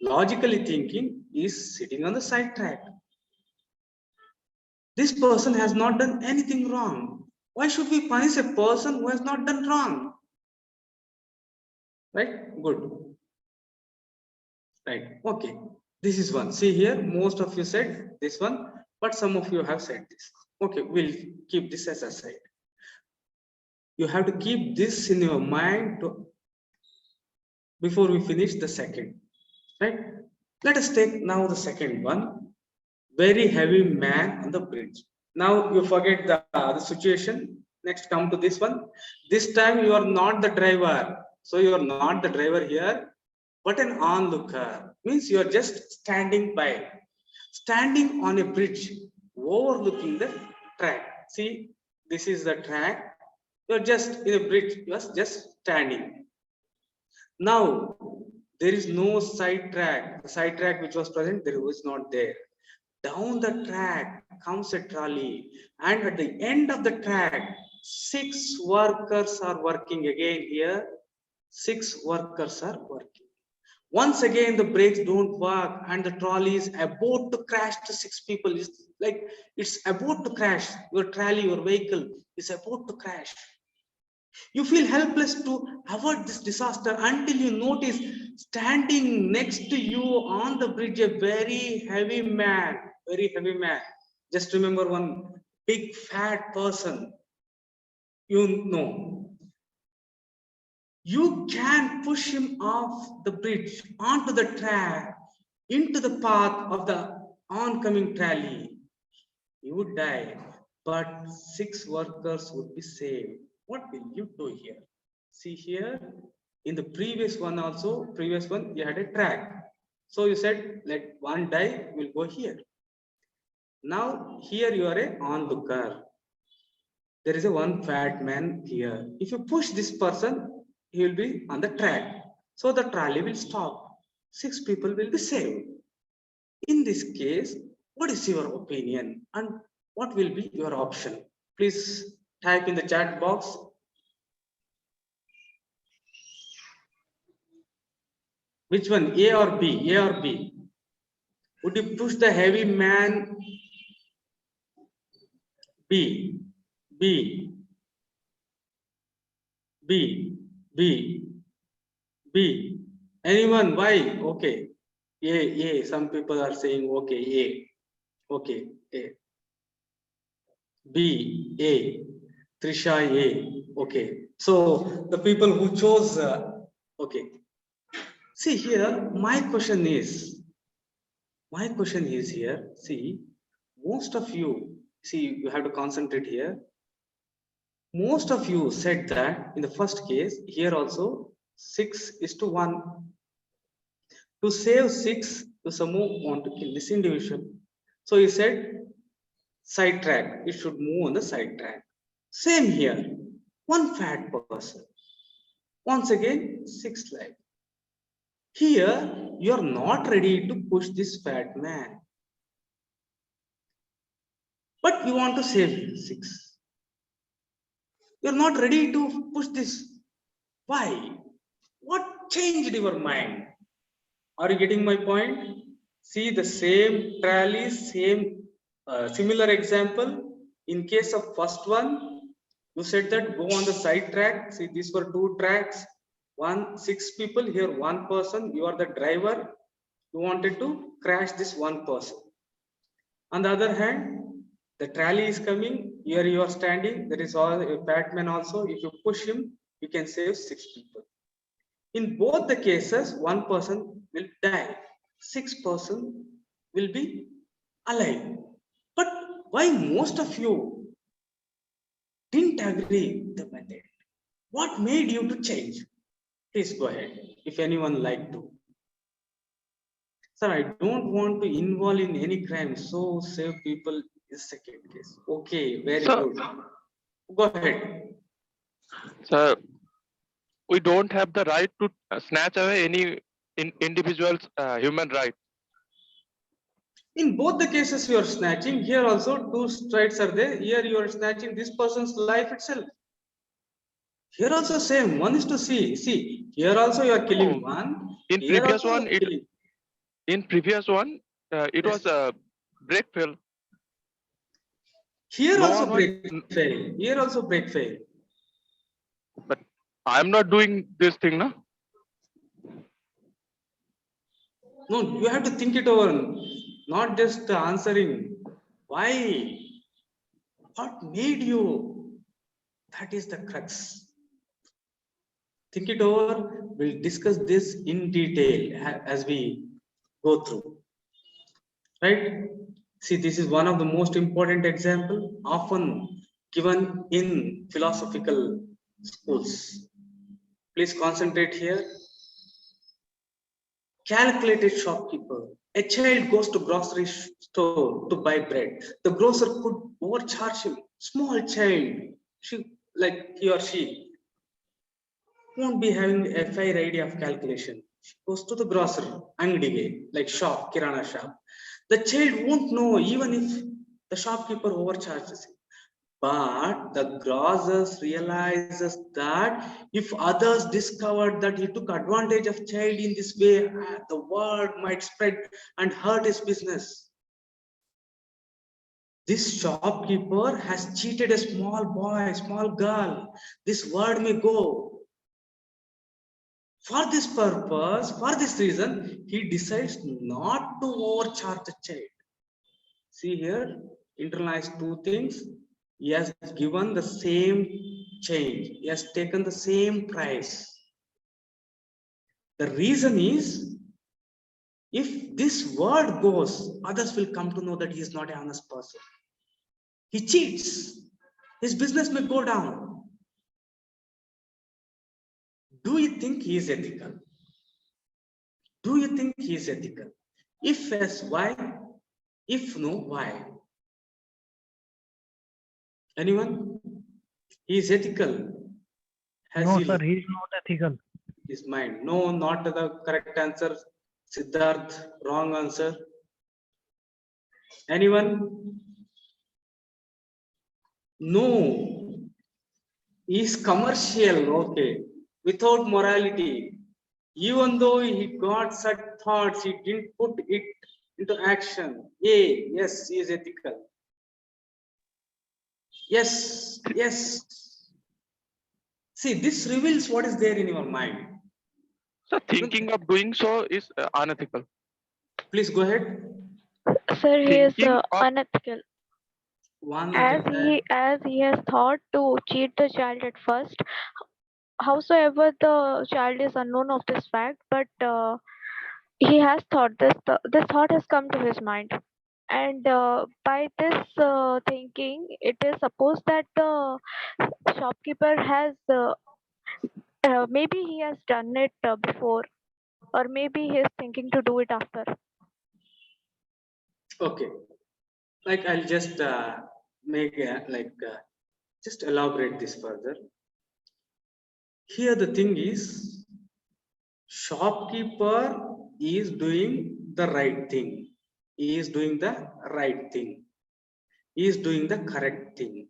logically thinking, is sitting on the side track. This person has not done anything wrong. Why should we punish a person who has not done wrong? Right? Good. Right. Okay. This is one. See here, most of you said this one, but some of you have said this. Okay, we'll keep this as a side. You have to keep this in your mind before we finish the second. Right? Let us take now the second one. Very heavy man on the bridge. Now you forget the situation. Next, come to this one. This time you are not the driver. So you are not the driver here, but an onlooker. Means you are just standing by. Standing on a bridge overlooking the track. See, this is the track. You are just in a bridge. You are just standing. Now, there is no side track. The side track which was present, there was not there. Down the track comes a trolley, and at the end of the track, 6 workers are working again here. 6 workers are working. Once again, the brakes don't work, and the trolley is about to crash to 6 people. It's like it's about to crash. Your trolley, your vehicle is about to crash. You feel helpless to avoid this disaster until you notice standing next to you on the bridge a very heavy man. Just remember one big fat person. You know. You can push him off the bridge, onto the track, into the path of the oncoming trolley. He would die, but 6 workers would be saved. What will you do here? See here, in the previous one also, you had a track. So you said, let one die, will go here. Now here you are a onlooker. There is a one fat man here. If you push this person, he will be on the track. So the trolley will stop. 6 people will be saved. In this case, what is your opinion and what will be your option? Please type in the chat box. Which one, A or B? A or B? Would you push the heavy man? B, B, B, B, B. Anyone? Why? Okay. A. Some people are saying okay. A. Okay. A. B. A. Trisha A. Okay. So the people who chose. Okay. See here. My question is here. See, most of you. See, you have to concentrate here. Most of you said that in the first case, here also 6:1. To save 6, the Samu want to kill this individual. So he said, side track, it should move on the side track. Same here, one fat person. Once again, 6 life. Here, you are not ready to push this fat man. But you want to save 6. You're not ready to push this. Why? What changed your mind? Are you getting my point? See the same trolley, same similar example. In case of first one, you said that go on the side track. See, these were 2 tracks. 6 people, here 1 person. You are the driver. You wanted to crash this 1 person. On the other hand, the trolley is coming. Here you are standing. There is a Batman also. If you push him, you can save 6 people. In both the cases, 1 person will die. 6 person will be alive. But why most of you didn't agree with the method? What made you to change? Please go ahead, if anyone like to. Sir, I don't want to involve in any crime, so save people is second case. Okay, very So, good. Go ahead. sir, we don't have the right to snatch away any individual's human right. In both the cases, you are snatching. Here also 2 strides are there. Here you are snatching this person's life itself. Here also same. 1:C. See, here also you are killing Oh, 1. in Here previous also you one, are killing. it Yes. was a break fail. Here No also one was, break fail. Here also break fail. but I'm not doing this thing, no. No, you have to think it over, not just answering. Why? What made you? That is the crux. Think it over. We'll discuss this in detail as we go through. Right? See, this is one of the most important example often given in philosophical schools. Please concentrate here. Calculated shopkeeper. A child goes to grocery store to buy bread. The grocer could overcharge him. Small child, he or she won't be having a fair idea of calculation. She goes to the grocer, angadige, like shop, kirana shop. The child won't know even if the shopkeeper overcharges him. But the grocer realizes that if others discovered that he took advantage of child in this way, the word might spread and hurt his business. This shopkeeper has cheated a small boy, small girl. This word may go. For this purpose, for this reason, he decides not to overcharge the child. See here, internalize 2 things. He has given the same change. He has taken the same price. The reason is, if this word goes, others will come to know that he is not an honest person. He cheats. His business may go down. Do you think he is ethical? Do you think he is ethical? If yes, why? If no, why? Anyone? He is ethical. Has No, he sir, he is not ethical. his mind? No, not the correct answer. Siddharth, wrong answer. Anyone? No. He is commercial, okay, without morality. Even though he got such thoughts, he didn't put it into action. Yes, he is ethical. Yes, yes. See, this reveals what is there in your mind. So thinking of doing so is unethical. Please go ahead. Sir, he is Thinking of unethical One as at he has thought to cheat the child at first. Howsoever the child is unknown of this fact, but he has thought this thought has come to his mind, and by this thinking, it is supposed that the shopkeeper has maybe he has done it before, or maybe he is thinking to do it after. okay. Like I'll just make just elaborate this further. Here the thing is, shopkeeper is doing the right thing. He is doing the right thing. He is doing the correct thing.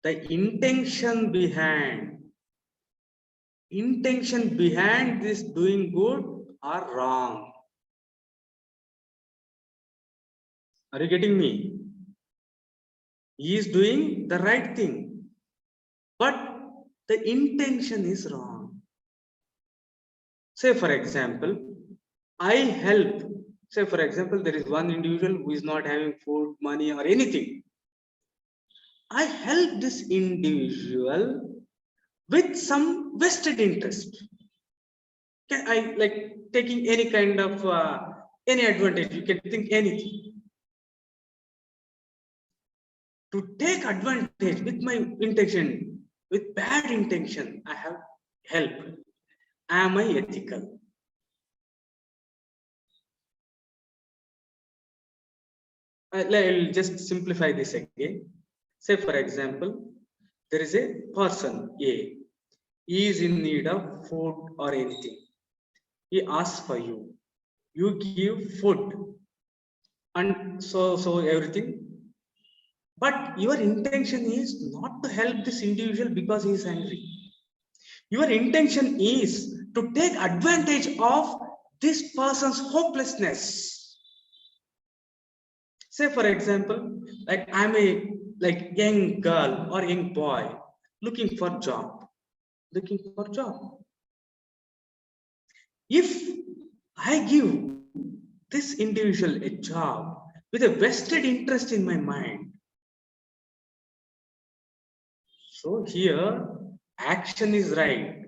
The intention behind this doing good or wrong. Are you getting me? He is doing the right thing, but the intention is wrong. Say for example, I help. Say for example, there is one individual who is not having food, money, or anything. I help this individual with some vested interest. I like taking any kind of any advantage. You can think anything. To take advantage with my intention, with bad intention, I have helped. Am I ethical? I'll just simplify this again. Say for example, there is a person A. He is in need of food or anything. He asks for you. You give food and so everything. But your intention is not to help this individual because he is angry. Your intention is to take advantage of this person's hopelessness. Say for example, like I'm a young girl or young boy looking for job. If I give this individual a job with a vested interest in my mind, so here action is right,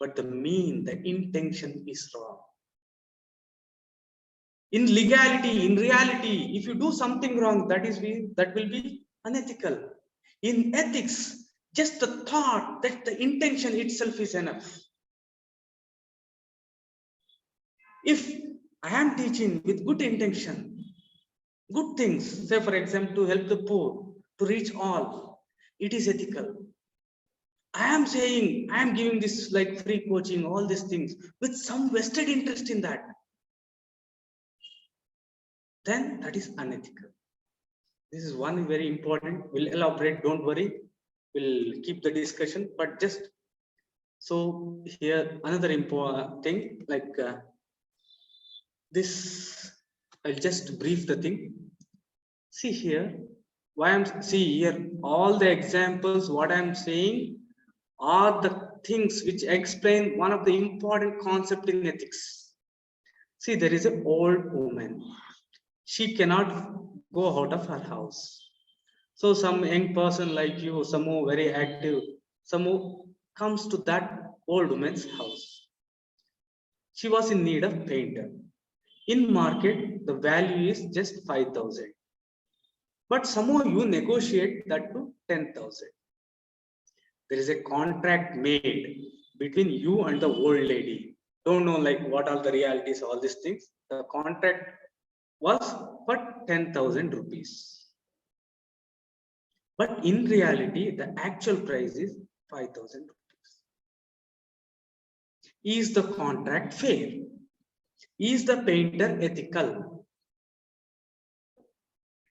but the intention is wrong. In legality, in reality, if you do something wrong, that will be unethical. In ethics, just the thought that the intention itself is enough. If I am teaching with good intention, good things, say for example, to help the poor, to reach all, it is ethical. I am saying, I am giving this like free coaching, all these things with some vested interest in that, then that is unethical. This is one very important. We'll elaborate, don't worry. We'll keep the discussion, but just so here another important thing this, I'll just brief the thing. See here, see here, all the examples, what I'm saying are the things which explain one of the important concepts in ethics. See, there is an old woman. She cannot go out of her house. So some young person like you, some who very active, some who comes to that old woman's house. She was in need of painter. In market, the value is just 5,000. But somehow you negotiate that to 10,000. There is a contract made between you and the old lady. Don't know like what are the realities, all these things. The contract was for 10,000 rupees. But in reality, the actual price is 5,000 rupees. Is the contract fair? Is the painter ethical?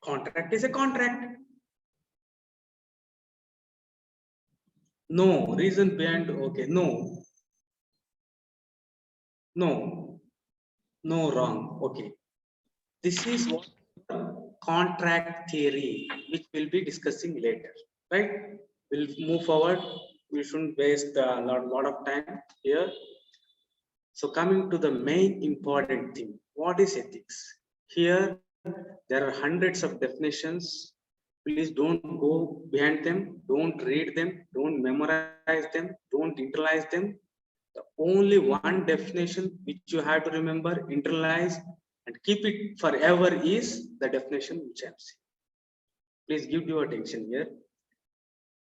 Contract is a contract. No reason behind, okay, no, wrong, okay. This is what contract theory, which we'll be discussing later, right? We'll move forward. We shouldn't waste a lot of time here. So coming to the main important thing, what is ethics? Here, there are hundreds of definitions. Please don't go behind them, don't read them, don't memorize them, don't internalize them. The only one definition which you have to remember, internalize, and keep it forever is the definition which I am saying. Please give your attention here.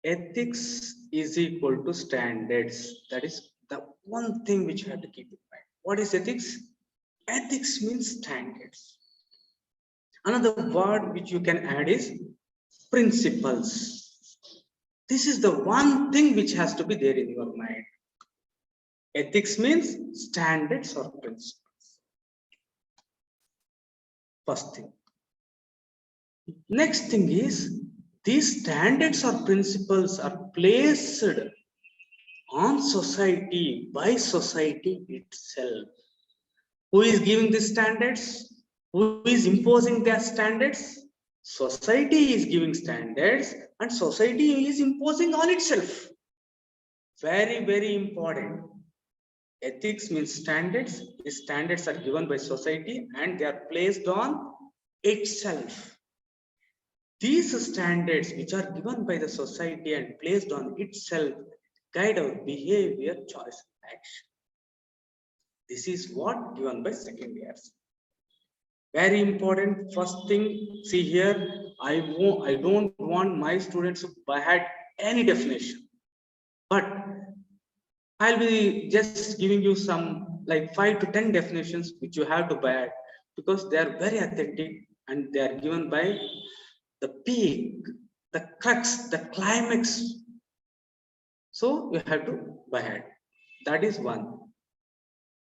Ethics is equal to standards. That is the one thing which you have to keep in mind. What is ethics? Ethics means standards. Another word which you can add is principles. This is the one thing which has to be there in your mind. Ethics means standards or principles. First thing. Next thing is, these standards or principles are placed on society by society itself. Who is giving these standards? Who is imposing their standards? Society is giving standards and society is imposing on itself. Very, very important. Ethics means standards. These standards are given by society and they are placed on itself. These standards which are given by the society and placed on itself guide our behavior, choice, and action. This is what given by second years. Very important. First thing, see here, I don't want my students to had any definition, but I'll be just giving you some like 5 to 10 definitions which you have to buy because they are very authentic and they are given by the peak, the crux, the climax. So you have to buy it. That is one.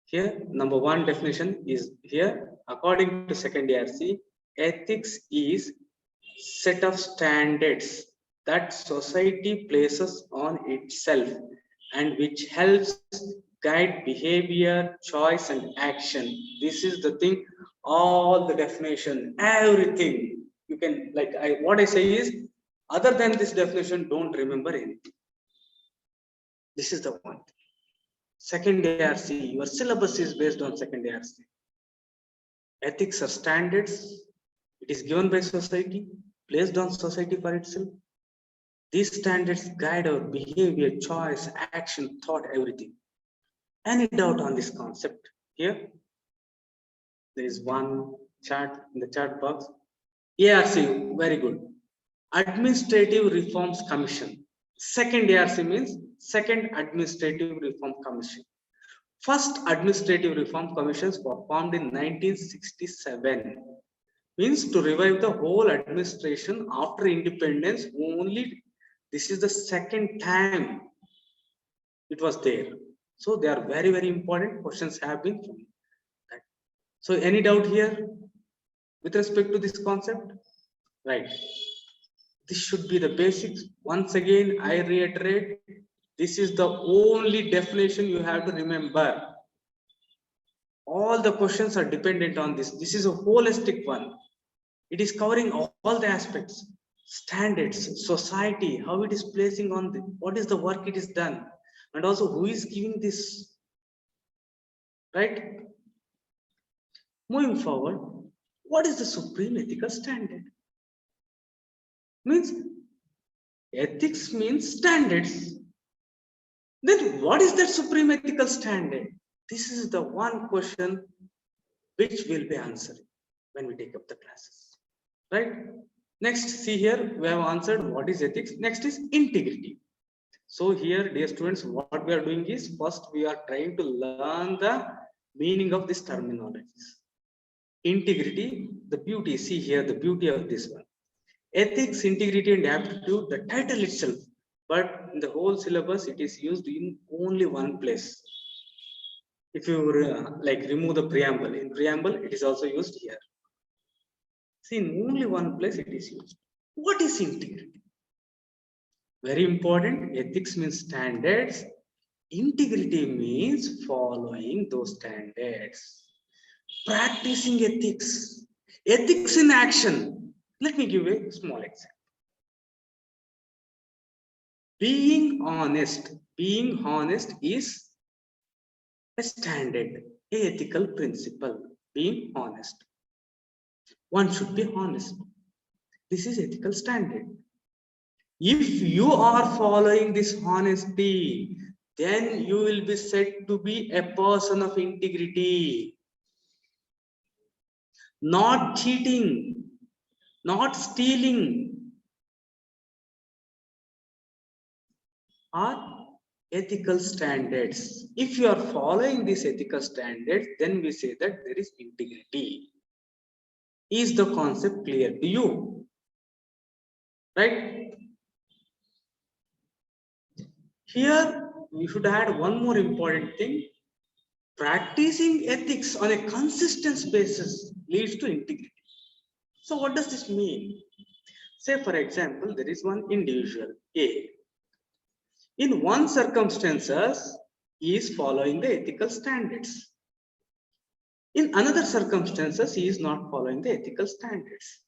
Here, number one definition is here. According to second ERC, ethics is set of standards that society places on itself and which helps guide behavior, choice, and action. This is the thing, all the definition, everything. You can, like, what I say is, other than this definition, don't remember anything. This is the one. Second ARC, your syllabus is based on second ARC. Ethics are standards. It is given by society, placed on society for itself. These standards guide our behavior, choice, action, thought, everything. Any doubt on this concept here? There is one chat in the chat box. ARC, very good. Administrative Reforms Commission. Second ARC means Second Administrative Reform Commission. First Administrative Reform Commissions were formed in 1967. Means to revive the whole administration after independence. Only this is the second time it was there. So they are very, very important. Questions have been from that. So any doubt here with respect to this concept? Right. This should be the basics. Once again, I reiterate, this is the only definition you have to remember. All the questions are dependent on this. This is a holistic one. It is covering all the aspects, standards, society, how it is placing on the, what is the work it is done, and also who is giving this, right? Moving forward, what is the supreme ethical standard? Means ethics means standards. Then what is that supreme ethical standard? This is the one question which will be answered when we take up the classes, right? Next, see here, we have answered what is ethics. Next is integrity. So here, dear students, what we are doing is first we are trying to learn the meaning of this terminologies. Integrity, the beauty, see here the beauty of this one. Ethics, integrity and aptitude, the title itself, but in the whole syllabus it is used in only one place. If you like remove the preamble, in preamble it is also used here. See, in only one place it is used. What is integrity? Very important. Ethics means standards. Integrity means following those standards. Practicing ethics. Ethics in action. Let me give a small example. Being honest. Being honest is a standard, a ethical principle. Being honest. One should be honest. This is ethical standard. If you are following this honesty, then you will be said to be a person of integrity. Not cheating, not stealing, are ethical standards. If you are following these ethical standards, then we say that there is integrity. Is the concept clear to you? Right? Here, we should add one more important thing. Practicing ethics on a consistent basis leads to integrity. So what does this mean? Say, for example, there is one individual, A. In one circumstances, he is following the ethical standards. In another circumstances, he is not following the ethical standards.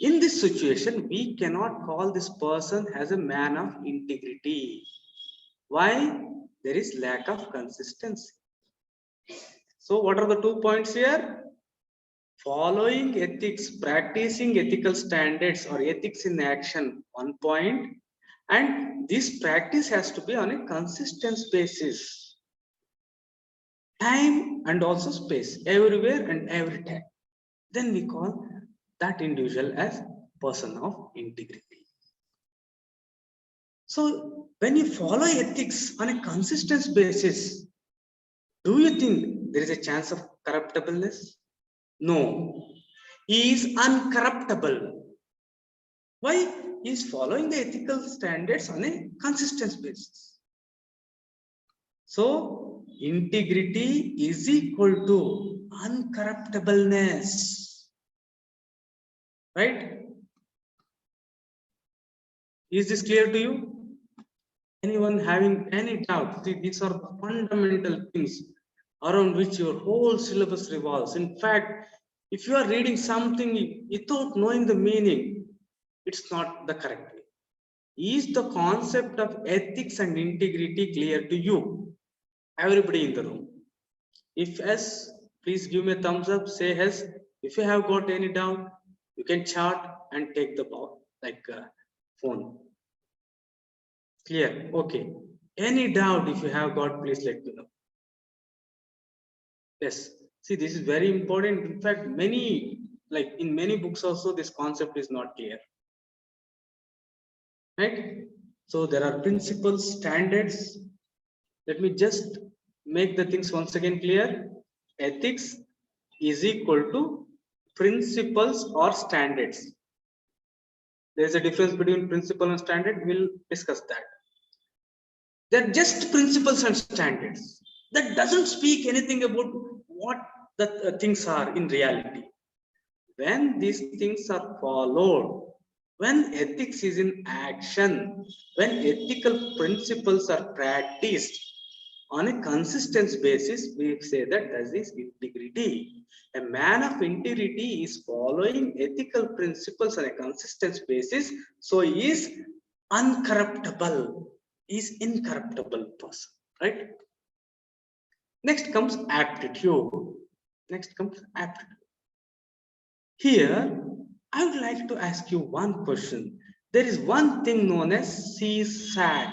In this situation, we cannot call this person as a man of integrity. Why? There is lack of consistency. So what are the 2 points here? Following ethics, practicing ethical standards or ethics in action, 1 point. And this practice has to be on a consistent basis. Time and also space, everywhere and every time. Then we call that individual as person of integrity. So when you follow ethics on a consistent basis, do you think there is a chance of corruptibleness? No. He is uncorruptible. Why? He is following the ethical standards on a consistent basis. So integrity is equal to uncorruptibleness. Right? Is this clear to you? Anyone having any doubt? See, these are the fundamental things around which your whole syllabus revolves. In fact, if you are reading something without knowing the meaning, it's not the correct way. Is the concept of ethics and integrity clear to you? Everybody in the room. If yes, please give me a thumbs up, say yes. If you have got any doubt, you can chat and take the phone. Clear? Okay. Any doubt if you have got, please let me know. Yes. See, this is very important. In fact, in many books also, this concept is not clear. Right? So there are principles, standards. Let me just make the things once again clear. Ethics is equal to principles or standards. There is a difference between principle and standard. We'll discuss that. They're just principles and standards. That doesn't speak anything about what the things are in reality. When these things are followed, when ethics is in action, when ethical principles are practiced on a consistent basis, we say that is integrity. A man of integrity is following ethical principles on a consistent basis, so he is uncorruptible, is incorruptible person, right? Next comes aptitude. Next comes aptitude. Here, I would like to ask you one question. There is one thing known as CSAT,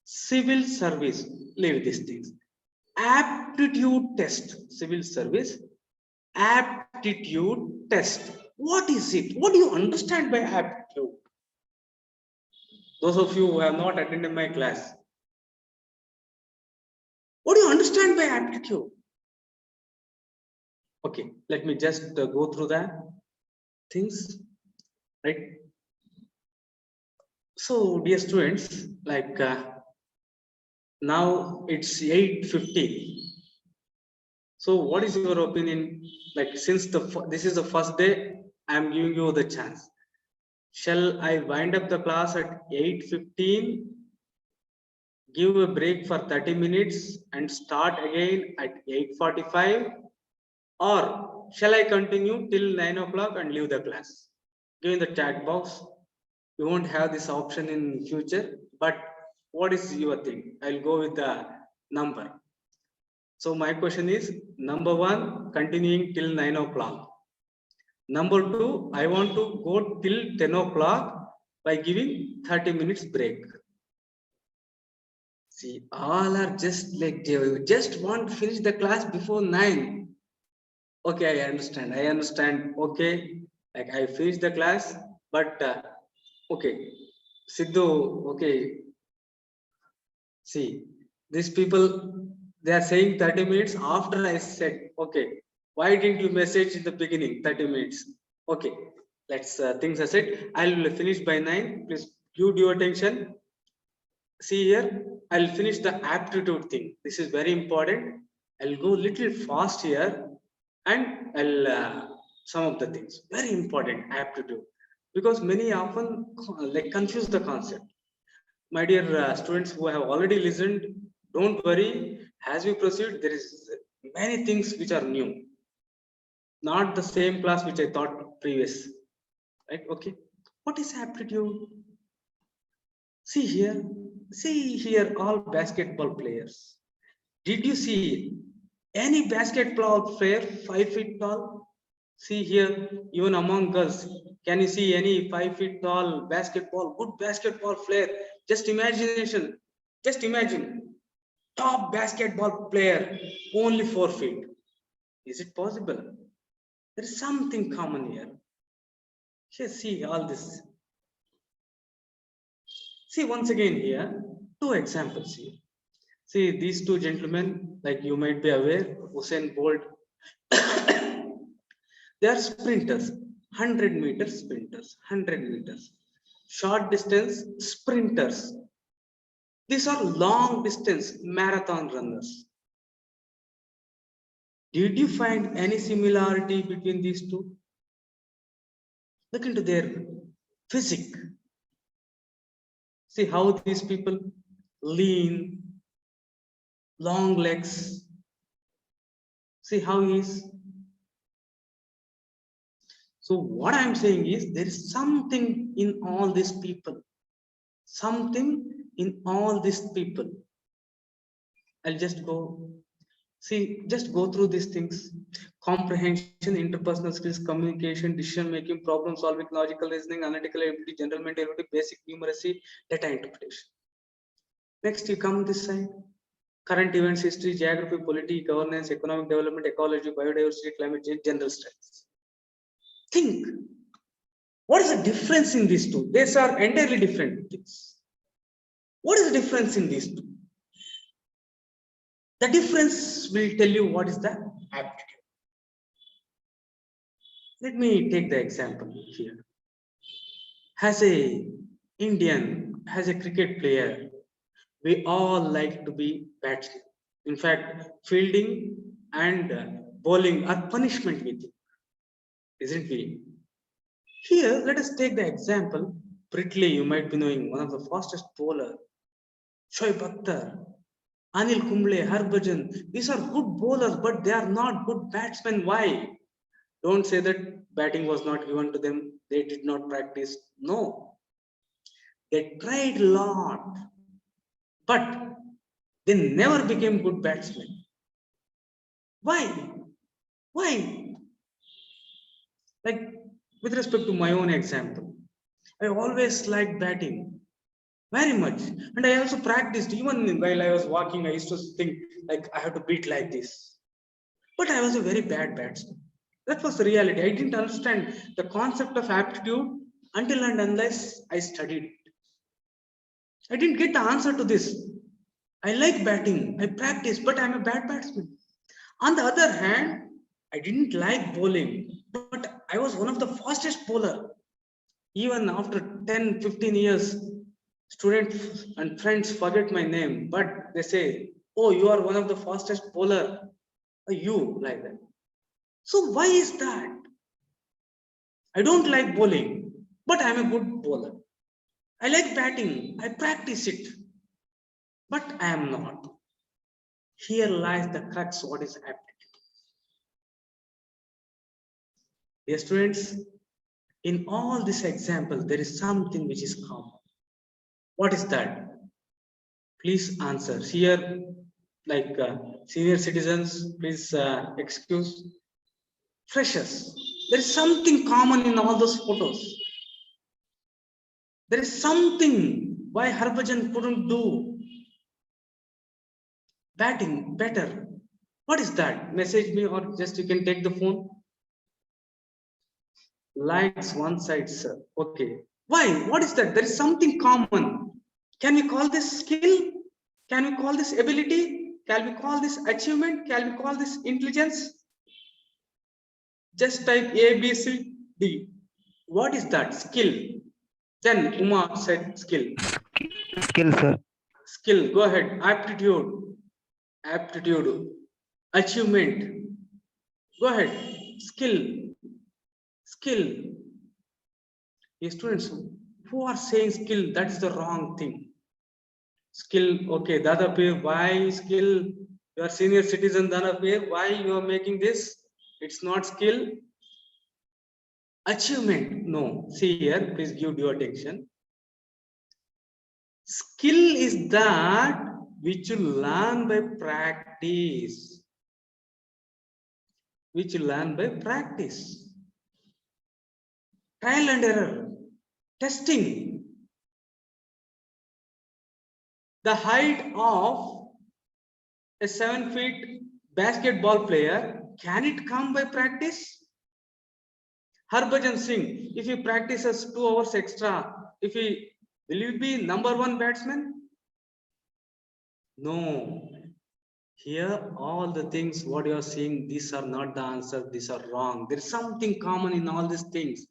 civil service. Leave these things. Aptitude test, civil service, aptitude test. What is it? What do you understand by aptitude? Those of you who have not attended my class, what do you understand by aptitude? Okay, let me just go through the things, right? So, dear students, like now it's 8:50. So, what is your opinion? Like, since this is the first day, I am giving you the chance. Shall I wind up the class at 8:15? Give a break for 30 minutes and start again at 8:45, or shall I continue till 9 o'clock and leave the class? Give in the chat box. You won't have this option in future, but what is your thing? I'll go with the number. So my question is, number one, continuing till 9 o'clock. Number two, I want to go till 10 o'clock by giving 30 minutes break. See, all are just like, they just want to finish the class before 9. Okay, I understand. Okay, like I finished the class, but okay, Sidhu, okay. See, these people, they are saying 30 minutes after I said, okay, why didn't you message in the beginning 30 minutes? Okay, let's things aside. I'll finish by 9. Please give due attention. See here, I'll finish the aptitude thing. This is very important. I'll go little fast here and I'll some of the things. Very important aptitude, because many often like confuse the concept. My dear students who have already listened, don't worry. As we proceed, there is many things which are new, not the same class which I taught previous. Right? Okay. What is aptitude? See here, all basketball players. Did you see any basketball player 5 feet tall? See here, even among us, can you see any 5 feet tall good basketball player? Just imagination, just imagine, top basketball player, only 4 feet. Is it possible? There is something common here. Here, see all this. See once again here, 2 examples here. See these 2 gentlemen, like you might be aware, Usain Bolt. They are sprinters, 100 meters sprinters, 100 meters. Short distance sprinters. These are long distance marathon runners. Did you find any similarity between these 2? Look into their physique. See how these people lean, long legs. See how he is. So what I'm saying is, there is something in all these people. Something in all these people. I'll just go. See, just go through these things. Comprehension, interpersonal skills, communication, decision making, problem solving, logical reasoning, analytical ability, general mental ability, basic numeracy, data interpretation. Next, you come this side. Current events, history, geography, politics, governance, economic development, ecology, biodiversity, climate change, general studies. Think. What is the difference in these 2? These are entirely different things. What is the difference in these 2? The difference will tell you what is the aptitude. Let me take the example here. As a cricket player, we all like to be batsmen. In fact, fielding and bowling are punishment with you, isn't we? Here, let us take the example. Britley, you might be knowing, one of the fastest bowler. Shoaib Akhtar, Anil Kumble, Harbhajan. These are good bowlers, but they are not good batsmen. Why? Don't say that batting was not given to them. They did not practice. No. They tried a lot, but they never became good batsmen. Why? Why? Like, with respect to my own example, I always liked batting. very much. And I also practiced, even while I was walking, I used to think like I have to beat like this. But I was a very bad batsman. That was the reality. I didn't understand the concept of aptitude until and unless I studied it. I didn't get the answer to this. I like batting, I practice, but I'm a bad batsman. On the other hand, I didn't like bowling, but I was one of the fastest bowler. Even after 10, 15 years, students and friends forget my name, but they say, oh, you are one of the fastest bowler. You like that. So why is that? I don't like bowling, but I'm a good bowler. I like batting, I practice it, but I am not. Here lies the crux, what is aptitude. Dear students, in all this example, there is something which is common. What is that? Please answer. Here, like senior citizens, please excuse. Freshers, there is something common in all those photos. There is something why Harbhajan couldn't do batting better. What is that? Message me or just you can take the phone. Lights one side, sir. Okay. Why? What is that? There is something common. Can we call this skill? Can we call this ability? Can we call this achievement? Can we call this intelligence? Just type A, B, C, D. What is that? Skill. Then Uma said skill. Skill, sir. Skill. Go ahead. Aptitude. Aptitude. Achievement. Go ahead. Skill. Skill. Yes, students who are saying skill, that is the wrong thing. Skill. Okay, Dadape, why skill? You are senior citizen, Dadape, why you are making this? It's not skill. Achievement. No. See here, please give due attention. Skill is that which you learn by practice. Which you learn by practice. Trial and error. Testing. The height of a 7 feet basketball player, can it come by practice? Harbhajan Singh, if he practices 2 hours extra, will he be #1 batsman? No. Here, all the things what you are seeing, these are not the answer, these are wrong. There is something common in all these things.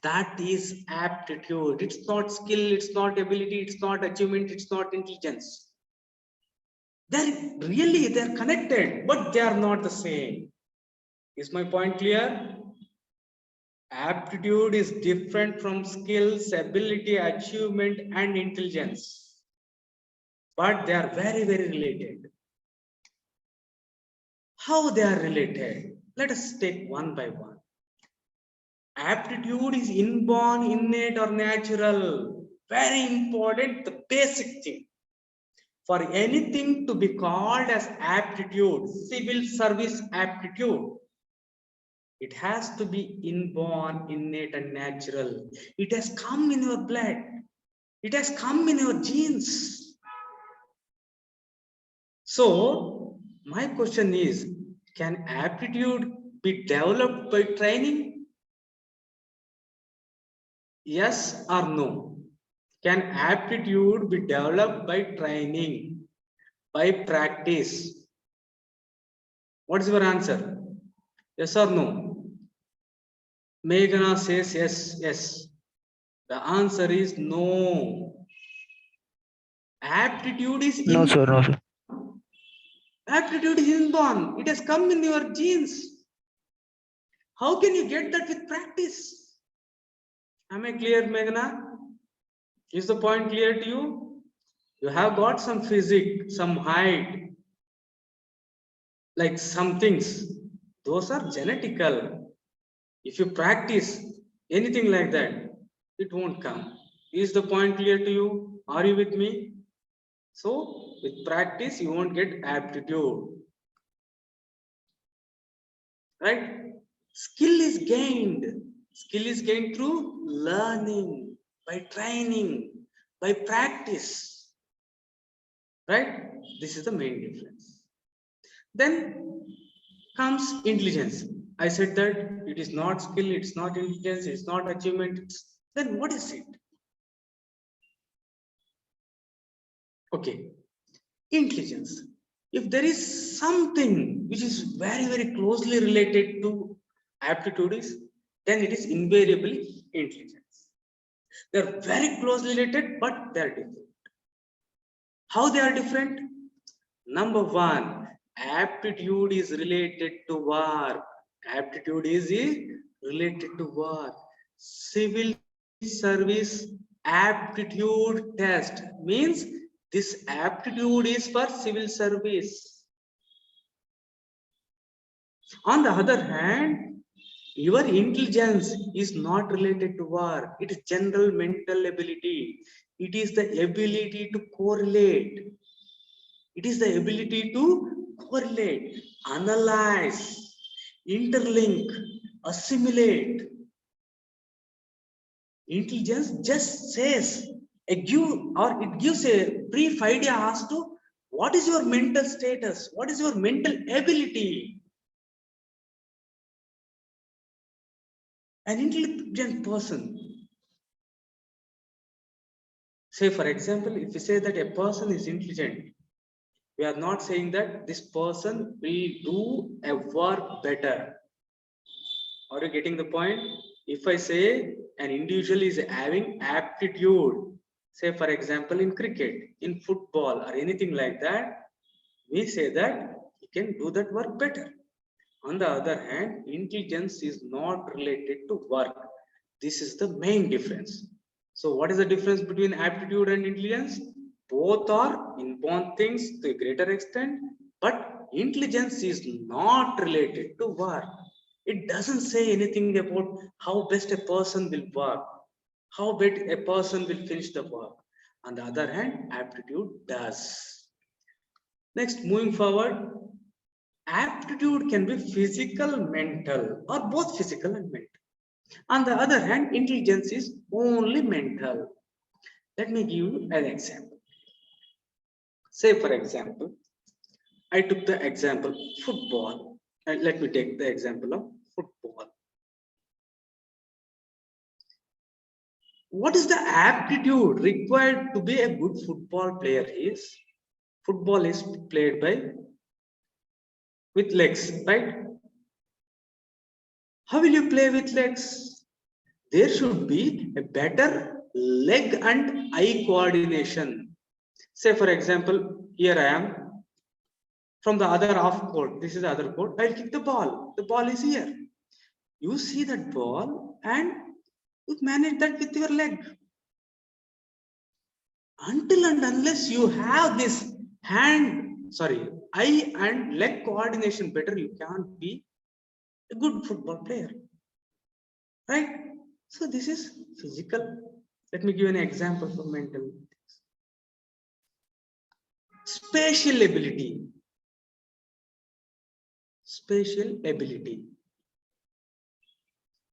That is aptitude. It's not skill, it's not ability, it's not achievement, it's not intelligence. They're connected, but they are not the same. Is my point clear? Aptitude is different from skills, ability, achievement, and intelligence. But they are very, very related. How they are related? Let us take one by one. Aptitude is inborn, innate, or natural. Very important, the basic thing. For anything to be called as aptitude, civil service aptitude, it has to be inborn, innate, and natural. It has come in your blood. It has come in your genes. So, my question is, can aptitude be developed by training? Yes or no? Can aptitude be developed by training, by practice? What is your answer? Yes or no? Meghana says yes, yes. The answer is no. Aptitude is No, sir. No, sir. Aptitude is inborn. It has come in your genes. How can you get that with practice? Am I clear, Meghana? Is the point clear to you? You have got some physique, some height, like some things. Those are genetical. If you practice anything like that, it won't come. Is the point clear to you? Are you with me? So, with practice, you won't get aptitude. Right? Skill is gained. Skill is gained through learning, by training. by practice, right? This is the main difference. Then comes intelligence. I said that it is not skill, it's not intelligence, it's not achievement. Then what is it? Okay, intelligence. If there is something which is very, very closely related to aptitudes, then it is invariably intelligence. They are very closely related, but they are different. How they are different? Number one, aptitude is related to work. Aptitude is related to work. Civil service aptitude test means this aptitude is for civil service. On the other hand, your intelligence is not related to work. It is general mental ability. It is the ability to correlate. It is the ability to correlate, analyze, interlink, assimilate. Intelligence just says it gives a brief idea as to what is your mental status, what is your mental ability. An intelligent person, say for example, if we say that a person is intelligent, we are not saying that this person will do a work better. Are you getting the point? If I say an individual is having aptitude, say for example in cricket, in football or anything like that, we say that he can do that work better. On the other hand, intelligence is not related to work. This is the main difference. So what is the difference between aptitude and intelligence? Both are inborn things to a greater extent, but intelligence is not related to work. It doesn't say anything about how best a person will work, how best a person will finish the work. On the other hand, aptitude does. Next, moving forward, aptitude can be physical, mental, or both physical and mental. On the other hand, intelligence is only mental. Let me give you an example. Say, for example, I took the example football. And let me take the example of football. What is the aptitude required to be a good football player is? Football is played with legs, right? How will you play with legs? There should be a better leg and eye coordination. Say for example, here I am from the other half court. This is the other court. I'll kick the ball. The ball is here. You see that ball and you manage that with your leg. Until and unless you have this eye and leg coordination better, you can't be a good football player. Right? So this is physical. Let me give you an example for mental. Spatial ability. Spatial ability.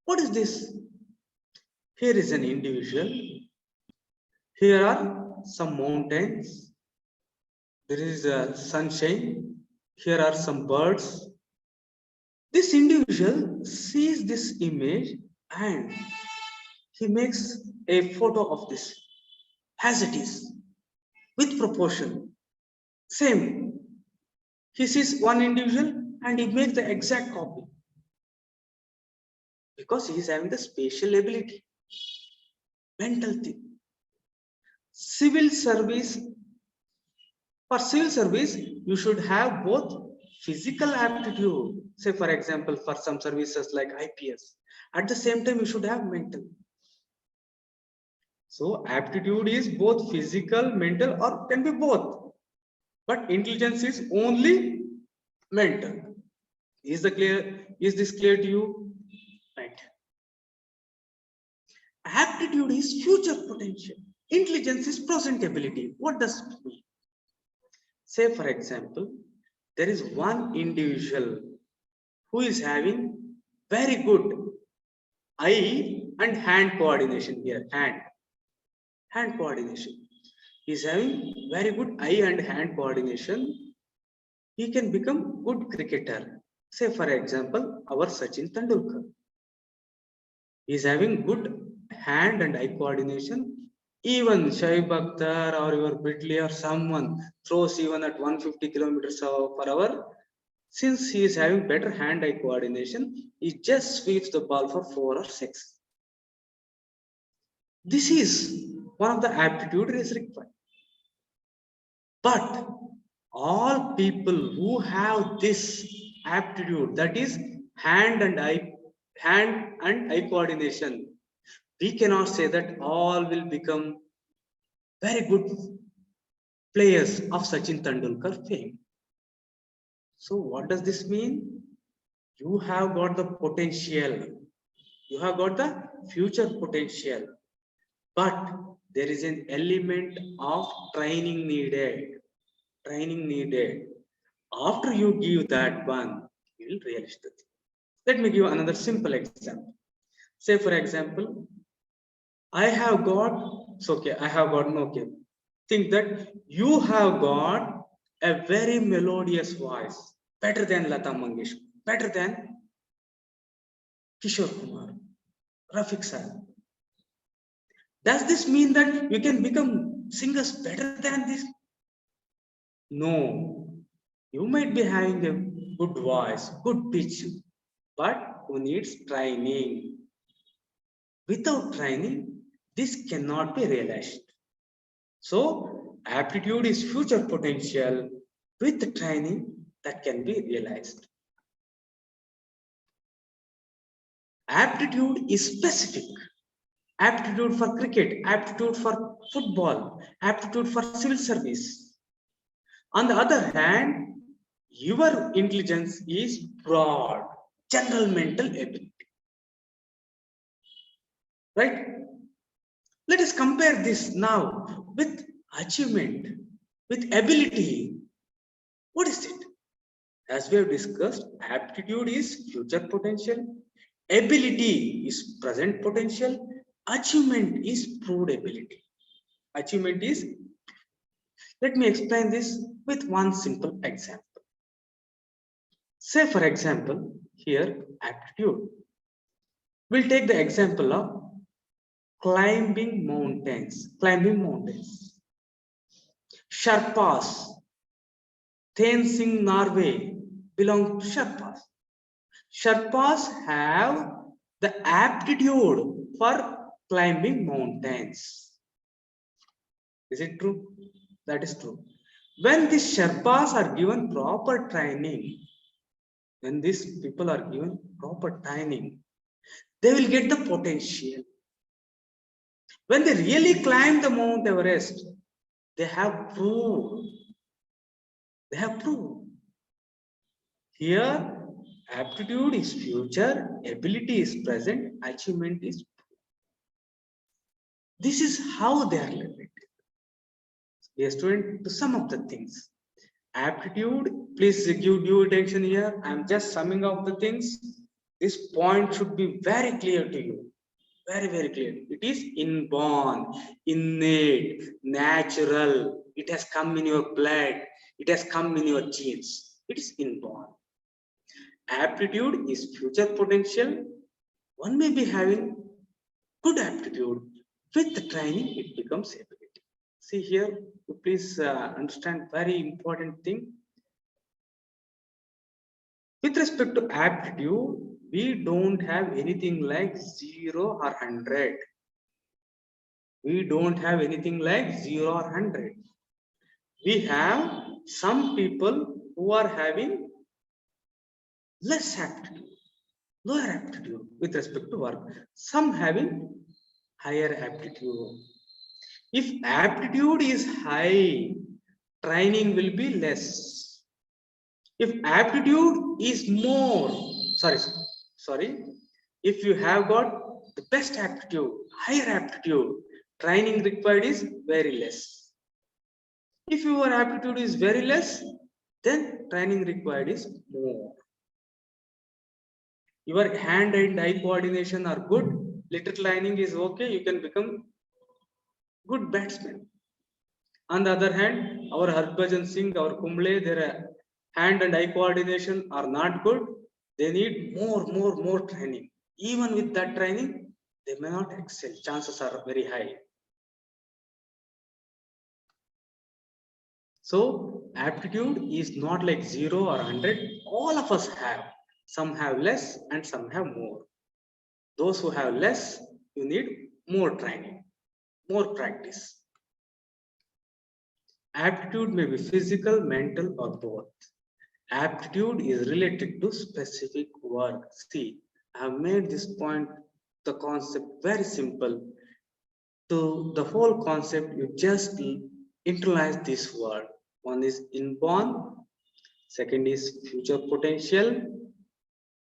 What is this? Here is an individual. Here are some mountains. There is a sunshine. Here are some birds. This individual sees this image and he makes a photo of this as it is with proportion. Same. He sees one individual and he makes the exact copy because he is having the spatial ability. Mental thing. Civil service. For civil service, you should have both physical aptitude. Say, for example, for some services like IPS. At the same time, you should have mental. So, aptitude is both physical, mental, or can be both. But intelligence is only mental. Is this clear to you? Right. Aptitude is future potential. Intelligence is present ability. What does it mean? Say, for example, there is one individual who is having very good eye and hand coordination here. hand coordination. He's having very good eye and hand coordination. He can become good cricketer. Say for example, our Sachin Tendulkar. He's having good hand and eye coordination. Even Shaib Akhtar or your Bidley or someone throws even at 150 kilometers per hour. Since he is having better hand-eye coordination, he just sweeps the ball for 4 or 6. This is one of the aptitude is required. But all people who have this aptitude, that is hand and eye coordination, we cannot say that all will become very good players of Sachin Tendulkar fame. So what does this mean? You have got the potential. You have got the future potential. But there is an element of training needed. Training needed. After you give that one, you will realize the thing. Let me give another simple example. Say for example, I have got, it's okay, I have got, okay. Think that you have got a very melodious voice, better than Lata Mangeshkar, better than Kishore Kumar, Rafiq Sahib. Does this mean that you can become singers better than this? No. You might be having a good voice, good pitch, but who needs training? Without training, this cannot be realized. So, aptitude is future potential. With training, that can be realized. Aptitude is specific. Aptitude for cricket, aptitude for football, aptitude for civil service. On the other hand, your intelligence is broad, general mental ability. Right? Let us compare this now with achievement, with ability. What is it? As we have discussed, aptitude is future potential, ability is present potential, achievement is proved ability. Achievement is, let me explain this with one simple example. Say for example, here aptitude. We'll take the example of climbing mountains. Sherpas, Tenzing, Norway belong to Sherpas. Sherpas have the aptitude for climbing mountains. Is it true? That is true. When these Sherpas are given proper training, when these people are given proper training, they will get the potential. When they really climb the Mount Everest, they have proved. They have proved. Here, aptitude is future, ability is present, achievement is proved. This is how they are related. Dear student, to sum up the things. Aptitude, please give due attention here. I am just summing up the things. This point should be very clear to you. Very, very clear. It is inborn, innate, natural. It has come in your blood. It has come in your genes. It is inborn. Aptitude is future potential. One may be having good aptitude. With the training, it becomes ability. See here, please understand very important thing. With respect to aptitude, we don't have anything like 0 or 100. We don't have anything like 0 or 100. We have some people who are having less aptitude, lower aptitude with respect to work. Some having higher aptitude. If aptitude is high, training will be less. If aptitude is more, if you have got the best aptitude, higher aptitude, training required is very less. If your aptitude is very less, then training required is more. Your hand and eye coordination are good, little training is okay, you can become good batsmen. On the other hand, our Harbhajan Singh, our Kumble, their hand and eye coordination are not good. They need more training. Even with that training, they may not excel. Chances are very high. So aptitude is not like 0 or 100. All of us have. Some have less and some have more. Those who have less, you need more training, more practice. Aptitude may be physical, mental, or both. Aptitude is related to specific work. See, I have made this point, the concept very simple. To the whole concept, you just internalize this word. One is inborn, second is future potential,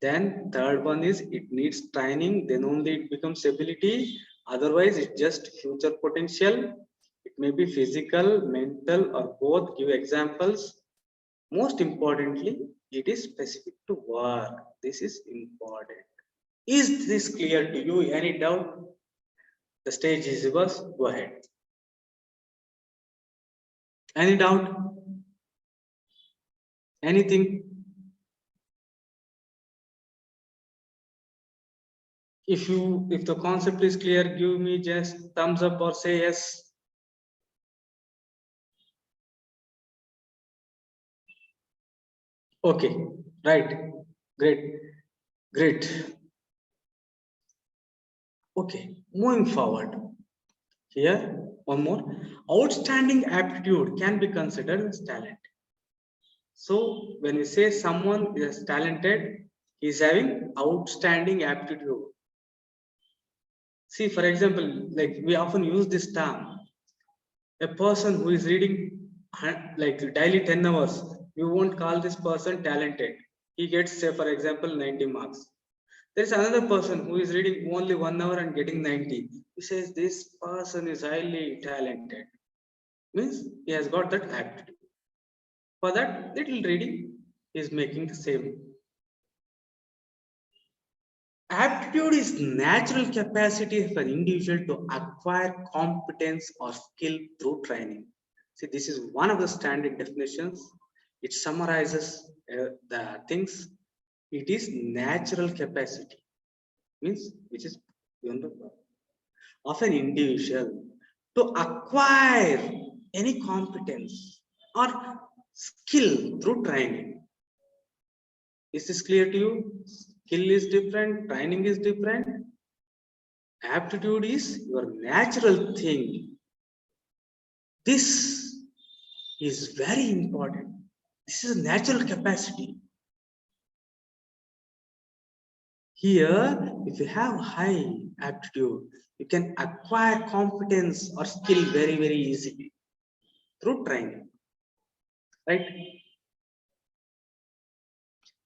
then third one is it needs training, then only it becomes ability. Otherwise, it's just future potential. It may be physical, mental, or both. Give examples. Most importantly, it is specific to work. This is important. Is this clear to you? Any doubt? The stage is yours. Go ahead. Any doubt? Anything? If the concept is clear, give me just thumbs up or say yes. Okay, right. Great. Okay, moving forward. Here, one more. Outstanding aptitude can be considered as talent. So when we say someone is talented, he is having outstanding aptitude. See, for example, like we often use this term. A person who is reading like daily 10 hours, you won't call this person talented. He gets, say, for example, 90 marks. There is another person who is reading only 1 hour and getting 90. He says this person is highly talented. Means he has got that aptitude. For that little reading, he is making the same. Aptitude is natural capacity of an individual to acquire competence or skill through training. See, this is one of the standard definitions. It summarizes the things. It is natural capacity, means which is of an individual to acquire any competence or skill through training. Is this clear to you? Skill is different, training is different. Aptitude is your natural thing. This is very important. This is a natural capacity. Here, if you have high aptitude, you can acquire competence or skill very easily through training. Right?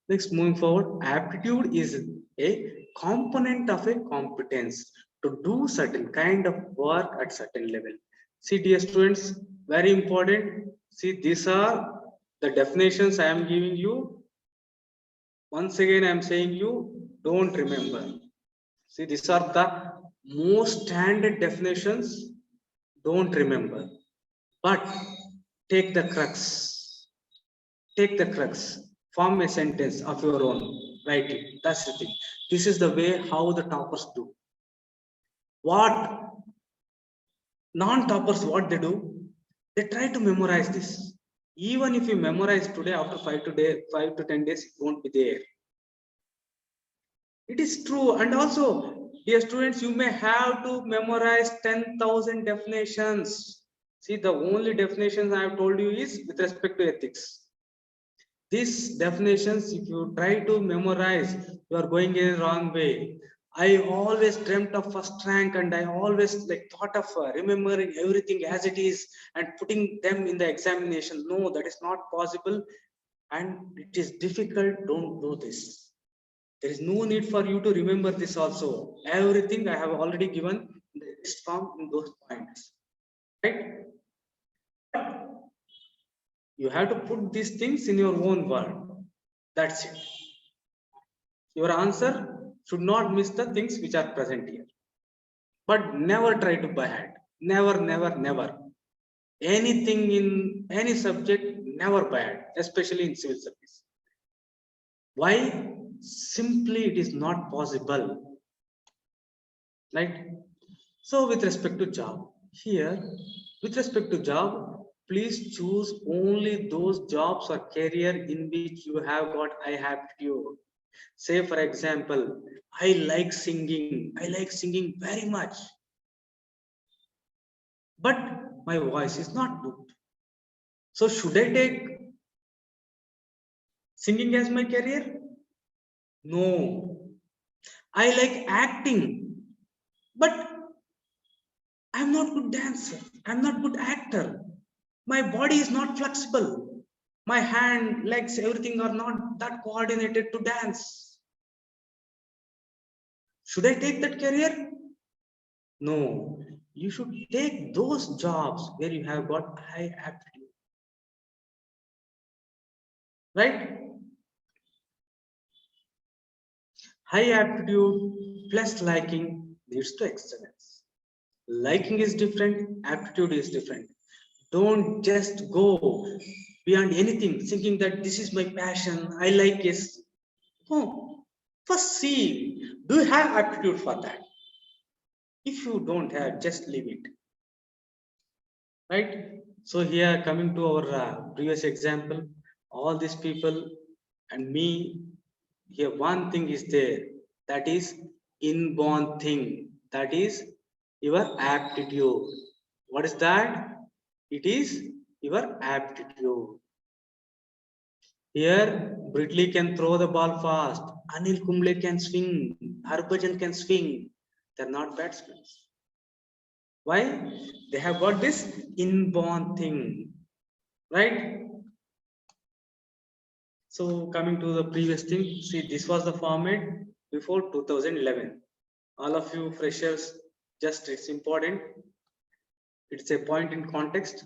Next, moving forward, aptitude is a component of a competence to do certain kind of work at certain level. See, dear students, very important. See, these are the definitions I am giving you. Once again, I am saying you don't remember. See, these are the most standard definitions. Don't remember. But take the crux. Take the crux. Form a sentence of your own. Write it. That's the thing. This is the way how the toppers do. What non-toppers, what they do? They try to memorize this. Even if you memorize today, after 5 to 10 days, it won't be there. It is true. And also, dear students, you may have to memorize 10,000 definitions. See, the only definitions I have told you is with respect to ethics. These definitions, if you try to memorize, you are going in a wrong way. I always dreamt of first rank, and I always thought of remembering everything as it is and putting them in the examination. No, that is not possible, and it is difficult. Don't do this. There is no need for you to remember this also. Everything I have already given in the list form in those points. Right? You have to put these things in your own word. That's it. Your answer should not miss the things which are present here. But never try to by heart. Never, never, never. Anything in any subject, never bad, especially in civil service. Why? Simply it is not possible. Right? So with respect to job, here, with respect to job, please choose only those jobs or career in which you have got high aptitude. Say for example, I like singing. I like singing very much. But my voice is not good. So should I take singing as my career? No. I like acting, but I'm not good dancer. I'm not good actor. My body is not flexible. My hand, legs, everything are not that coordinated to dance. Should I take that career? No. You should take those jobs where you have got high aptitude. Right? High aptitude plus liking leads to excellence. Liking is different, aptitude is different. Don't just go beyond anything, thinking that this is my passion, I like this. No. First see, do you have aptitude for that? If you don't have, just leave it. Right? So here coming to our previous example, all these people and me, here one thing is there, that is inborn thing, that is your aptitude. What is that? It is your aptitude. Here Britley can throw the ball fast, Anil Kumble can swing, Harbhajan can swing. They're not batsmen. Why? They have got this inborn thing, right? So coming to the previous thing, see, this was the format before 2011. All of you freshers, just it's important. It's a point in context.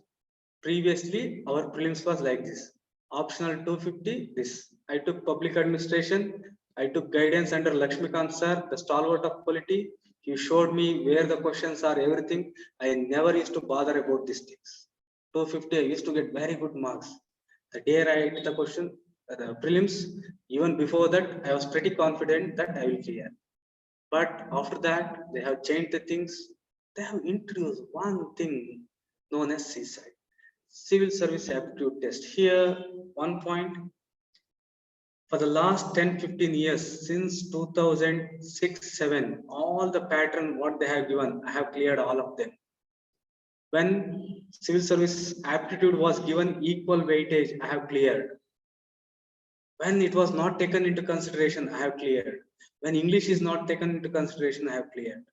Previously, our prelims was like this. Optional 250, this. I took public administration. I took guidance under Lakshmikant sir, the stalwart of polity. He showed me where the questions are, everything. I never used to bother about these things. 250, I used to get very good marks. The day I did the question, the prelims, even before that, I was pretty confident that I will clear. But after that, they have changed the things. They have introduced one thing known as C-side. Civil Service Aptitude Test. Here, one point. For the last 10-15 years, since 2006-7, all the pattern what they have given, I have cleared all of them. When Civil Service Aptitude was given equal weightage, I have cleared. When it was not taken into consideration, I have cleared. When English is not taken into consideration, I have cleared.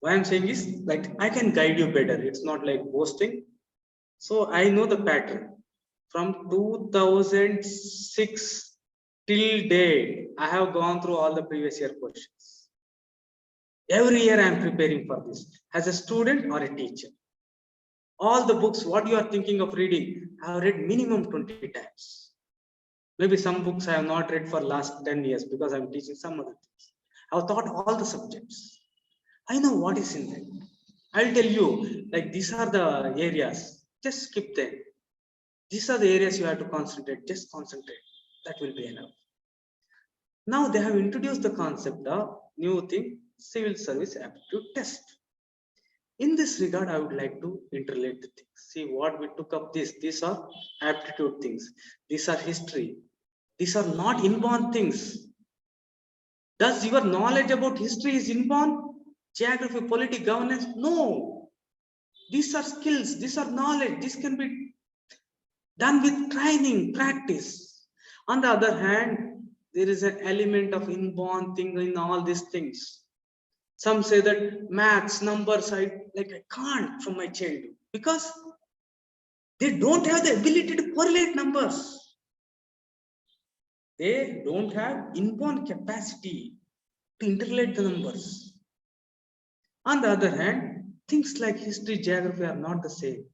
What I'm saying is, like, I can guide you better. It's not like boasting. So I know the pattern. From 2006 till date, I have gone through all the previous year questions. Every year I am preparing for this as a student or a teacher. All the books, what you are thinking of reading, I have read minimum 20 times. Maybe some books I have not read for last 10 years because I'm teaching some other things. I have taught all the subjects. I know what is in there. I'll tell you, like, these are the areas. Just skip them. These are the areas you have to concentrate. Just concentrate. That will be enough. Now they have introduced the concept of new thing, Civil Service Aptitude Test. In this regard, I would like to interrelate the things. See what we took up this. These are aptitude things. These are history. These are not inborn things. Does your knowledge about history is inborn? Geography, politics, governance? No. These are skills. These are knowledge. This can be done with training, practice. On the other hand, there is an element of inborn thing in all these things. Some say that maths, numbers, I can't from my childhood because they don't have the ability to correlate numbers. They don't have inborn capacity to interrelate the numbers. On the other hand, things like history, geography are not the same.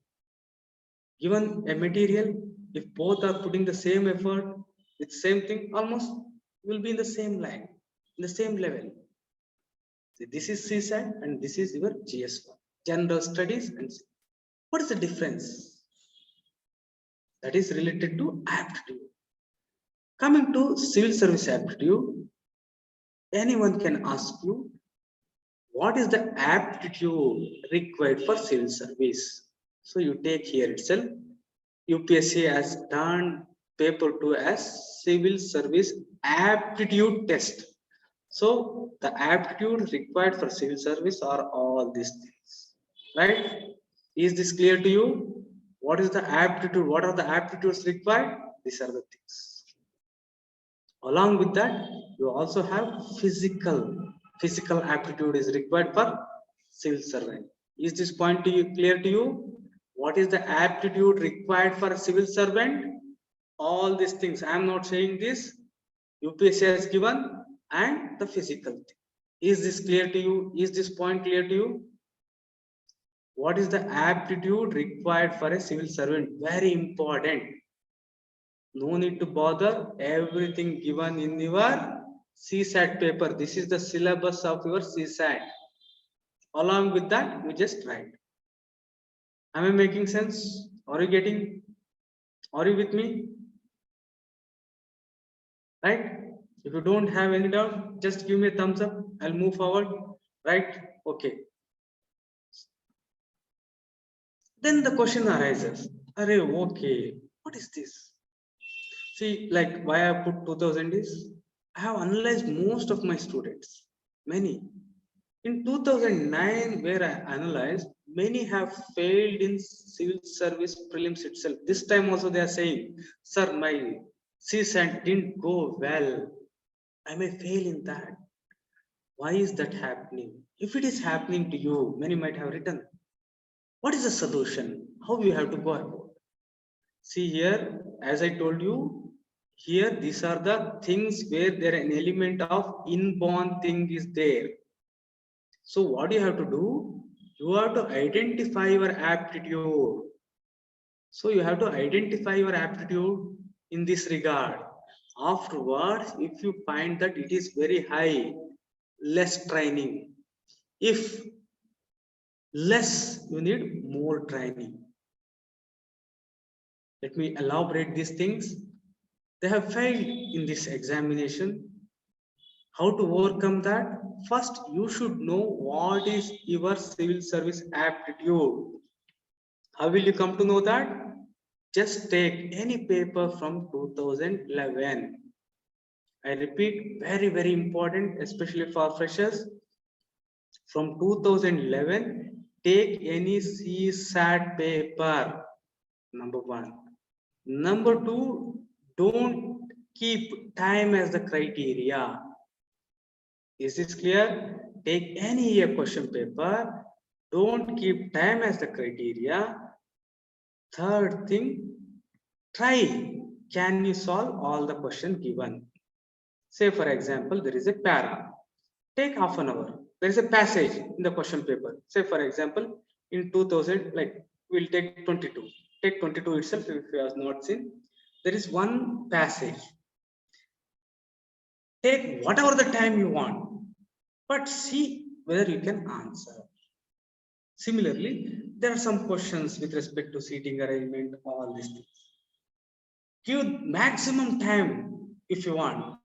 Given a material, if both are putting the same effort with same thing, almost will be in the same line, in the same level. This is CSAT and this is your GS1, General Studies. And what is the difference? That is related to aptitude. Coming to civil service aptitude, anyone can ask you, what is the aptitude required for civil service? So you take here itself, UPSC has done paper 2 as civil service aptitude test. So the aptitude required for civil service are all these things, right? Is this clear to you? What is the aptitude? What are the aptitudes required? These are the things. Along with that, you also have physical aptitude is required for civil servant. Is this point clear to you? What is the aptitude required for a civil servant? All these things. I am not saying this. UPSC has given, and the physical thing. Is this clear to you? Is this point clear to you? What is the aptitude required for a civil servant? Very important. No need to bother. Everything given in your CSAT paper. This is the syllabus of your CSAT. Along with that, you just write. Am I making sense? Are you getting? Are you with me? Right? If you don't have any doubt, just give me a thumbs up. I'll move forward. Right? Okay. Then the question arises. Array, okay, what is this? See, like why I put 2000 is, I have analyzed most of my students, many. In 2009, where I analyzed, many have failed in civil service prelims itself. This time also they are saying, sir, my CSAT didn't go well. I may fail in that. Why is that happening? If it is happening to you, many might have written, what is the solution? How you have to go about? See here, as I told you, here these are the things where there an element of inborn thing is there. So what you have to do? You have to identify your aptitude. So you have to identify your aptitude in this regard. Afterwards, if you find that it is very high, less training. If less, you need more training. Let me elaborate these things. They have failed in this examination. How to overcome that? First, you should know what is your civil service aptitude. How will you come to know that? Just take any paper from 2011. I repeat, very, very important, especially for freshers. From 2011, take any CSAT paper. Number one. Number two, don't keep time as the criteria. Is this clear? Take any year question paper. Don't keep time as the criteria. Third thing, try. Can you solve all the questions given? Say, for example, there is a para. Take half an hour. There is a passage in the question paper. Say, for example, in 2000, like we'll take 22. Take 22 itself if you have not seen. There is one passage. Take whatever the time you want, but see whether you can answer. Similarly, there are some questions with respect to seating arrangement, all these things. Give maximum time if you want.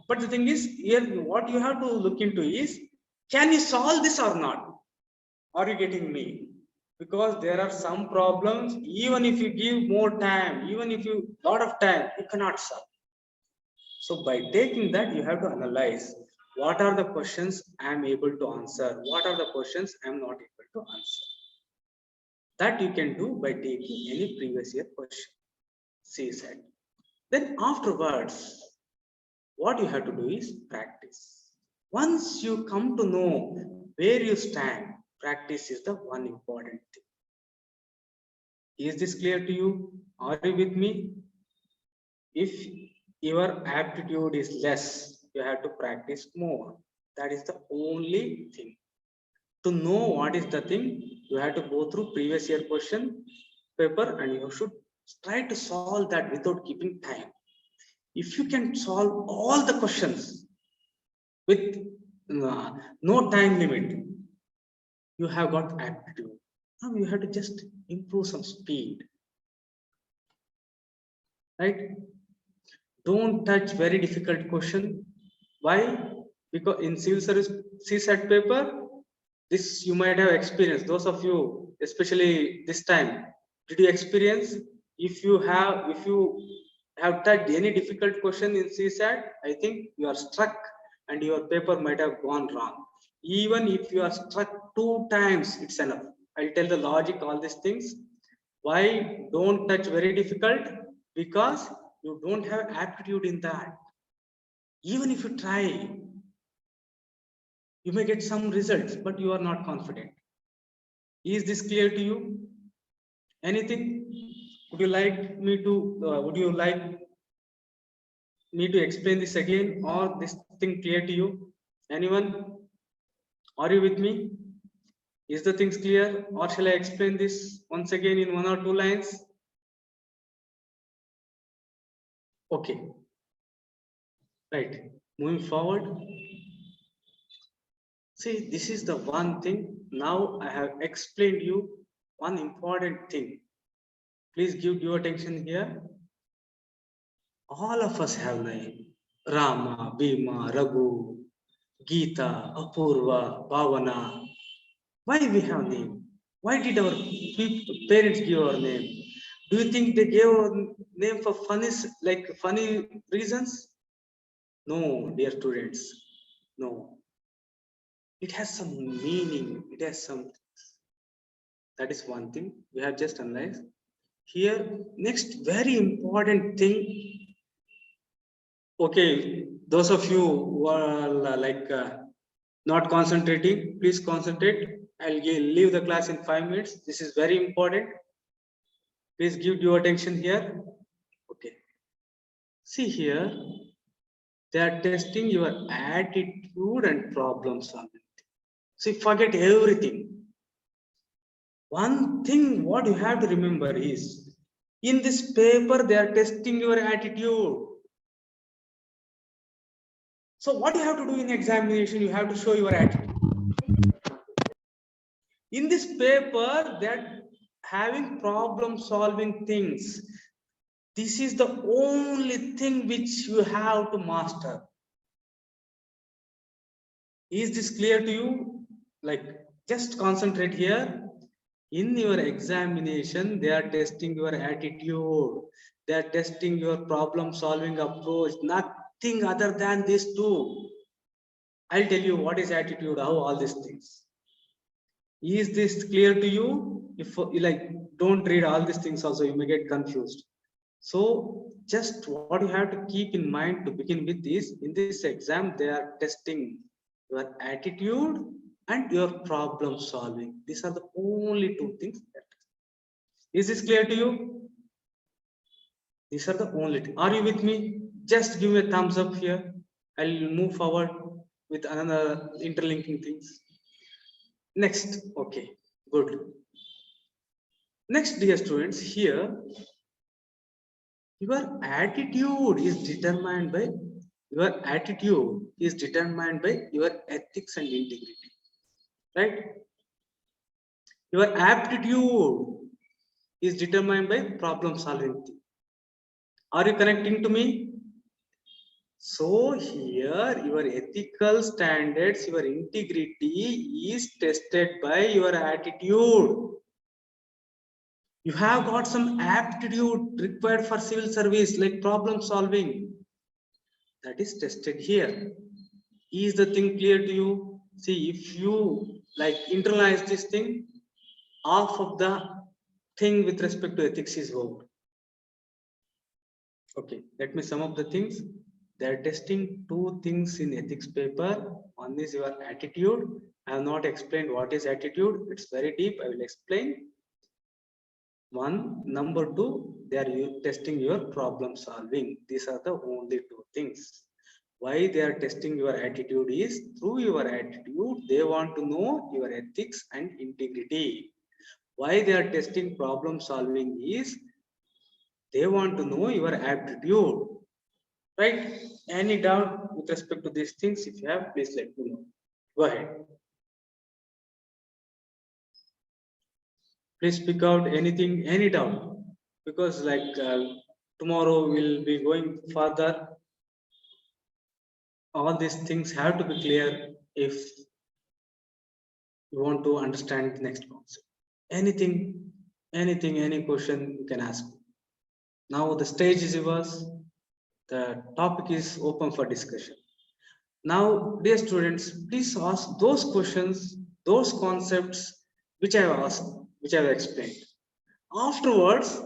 But the thing is, here what you have to look into is, can you solve this or not? Are you getting me? Because there are some problems, even if you give more time, even if you lot of time, you cannot solve. So by taking that, you have to analyze what are the questions I am able to answer, what are the questions I am not able to answer. That you can do by taking any previous year question, CSAT. Then afterwards, what you have to do is practice. Once you come to know where you stand, practice is the one important thing. Is this clear to you? Are you with me? If your aptitude is less, you have to practice more. That is the only thing. To know what is the thing, you have to go through previous year question paper and you should try to solve that without keeping time. If you can solve all the questions with no time limit. You have got aptitude. Now you have to just improve some speed, right? Don't touch very difficult question. Why? Because in civil service CSAT paper, this you might have experienced. Those of you, especially this time, did you experience? If you have touched any difficult question in CSAT, I think you are struck and your paper might have gone wrong. Even if you are struck 2 times, it's enough. I'll tell the logic, all these things. Why don't touch very difficult? Because you don't have aptitude in that. Even if you try, you may get some results, but you are not confident. Is this clear to you? Anything? Would you like me to explain this again, or this thing clear to you? Anyone? Are you with me? Is the things clear, or shall I explain this once again in 1 or 2 lines? Okay. Right. Moving forward. See, this is the one thing. Now I have explained you one important thing. Please give due attention here. All of us have name. Rama, Bhima, Raghu, Geeta, Apurva, Bhavana. Why we have name? Why did our parents give our name? Do you think they gave our name for funny reasons? No, dear students. No. It has some meaning. It has some. That is one thing we have just analyzed. Here, next very important thing. Okay, those of you who are not concentrating, please concentrate. I'll leave the class in 5 minutes. This is very important. Please give your attention here. Okay. See here, they are testing your attitude and problem solving. See, forget everything. One thing what you have to remember is, in this paper, they are testing your attitude. So what you have to do in examination, you have to show your attitude. In this paper, they're having problem solving things. This is the only thing which you have to master. Is this clear to you? Just concentrate here. In your examination, they are testing your attitude. They are testing your problem solving approach. Nothing other than these two. I'll tell you what is attitude, how all these things. Is this clear to you? If don't read all these things also, you may get confused. So just what you have to keep in mind to begin with is, in this exam, they are testing your attitude and your problem solving. These are the only 2 things. Is this clear to you? These are the only 2. Are you with me? Just give me a thumbs up here. I'll move forward with another interlinking things. Next. Okay, good. Next, dear students, here your attitude is determined by your ethics and integrity, right? Your aptitude is determined by problem solving. Are you connecting to me? So here your ethical standards, your integrity is tested by your attitude. You have got some aptitude required for civil service, like problem solving. That is tested here. Is the thing clear to you? See, if you internalize this thing, half of the thing with respect to ethics is over. Okay, let me sum up the things. They are testing 2 things in ethics paper. One is your attitude. I have not explained what is attitude. It's very deep. I will explain. One. Number 2, they are testing your problem solving. These are the only 2 things. Why they are testing your attitude is, through your attitude, they want to know your ethics and integrity. Why they are testing problem solving is, they want to know your aptitude. Right? Any doubt with respect to these things? If you have, please let me know. Go ahead. Please speak out anything, any doubt, because like tomorrow we'll be going further. All these things have to be clear if you want to understand the next concept. Anything, any question you can ask. Now the stage is yours. The topic is open for discussion. Now, dear students, please ask those questions, those concepts which I have asked, which I have explained. Afterwards,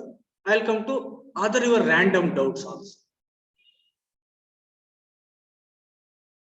I'll come to other your random doubts also.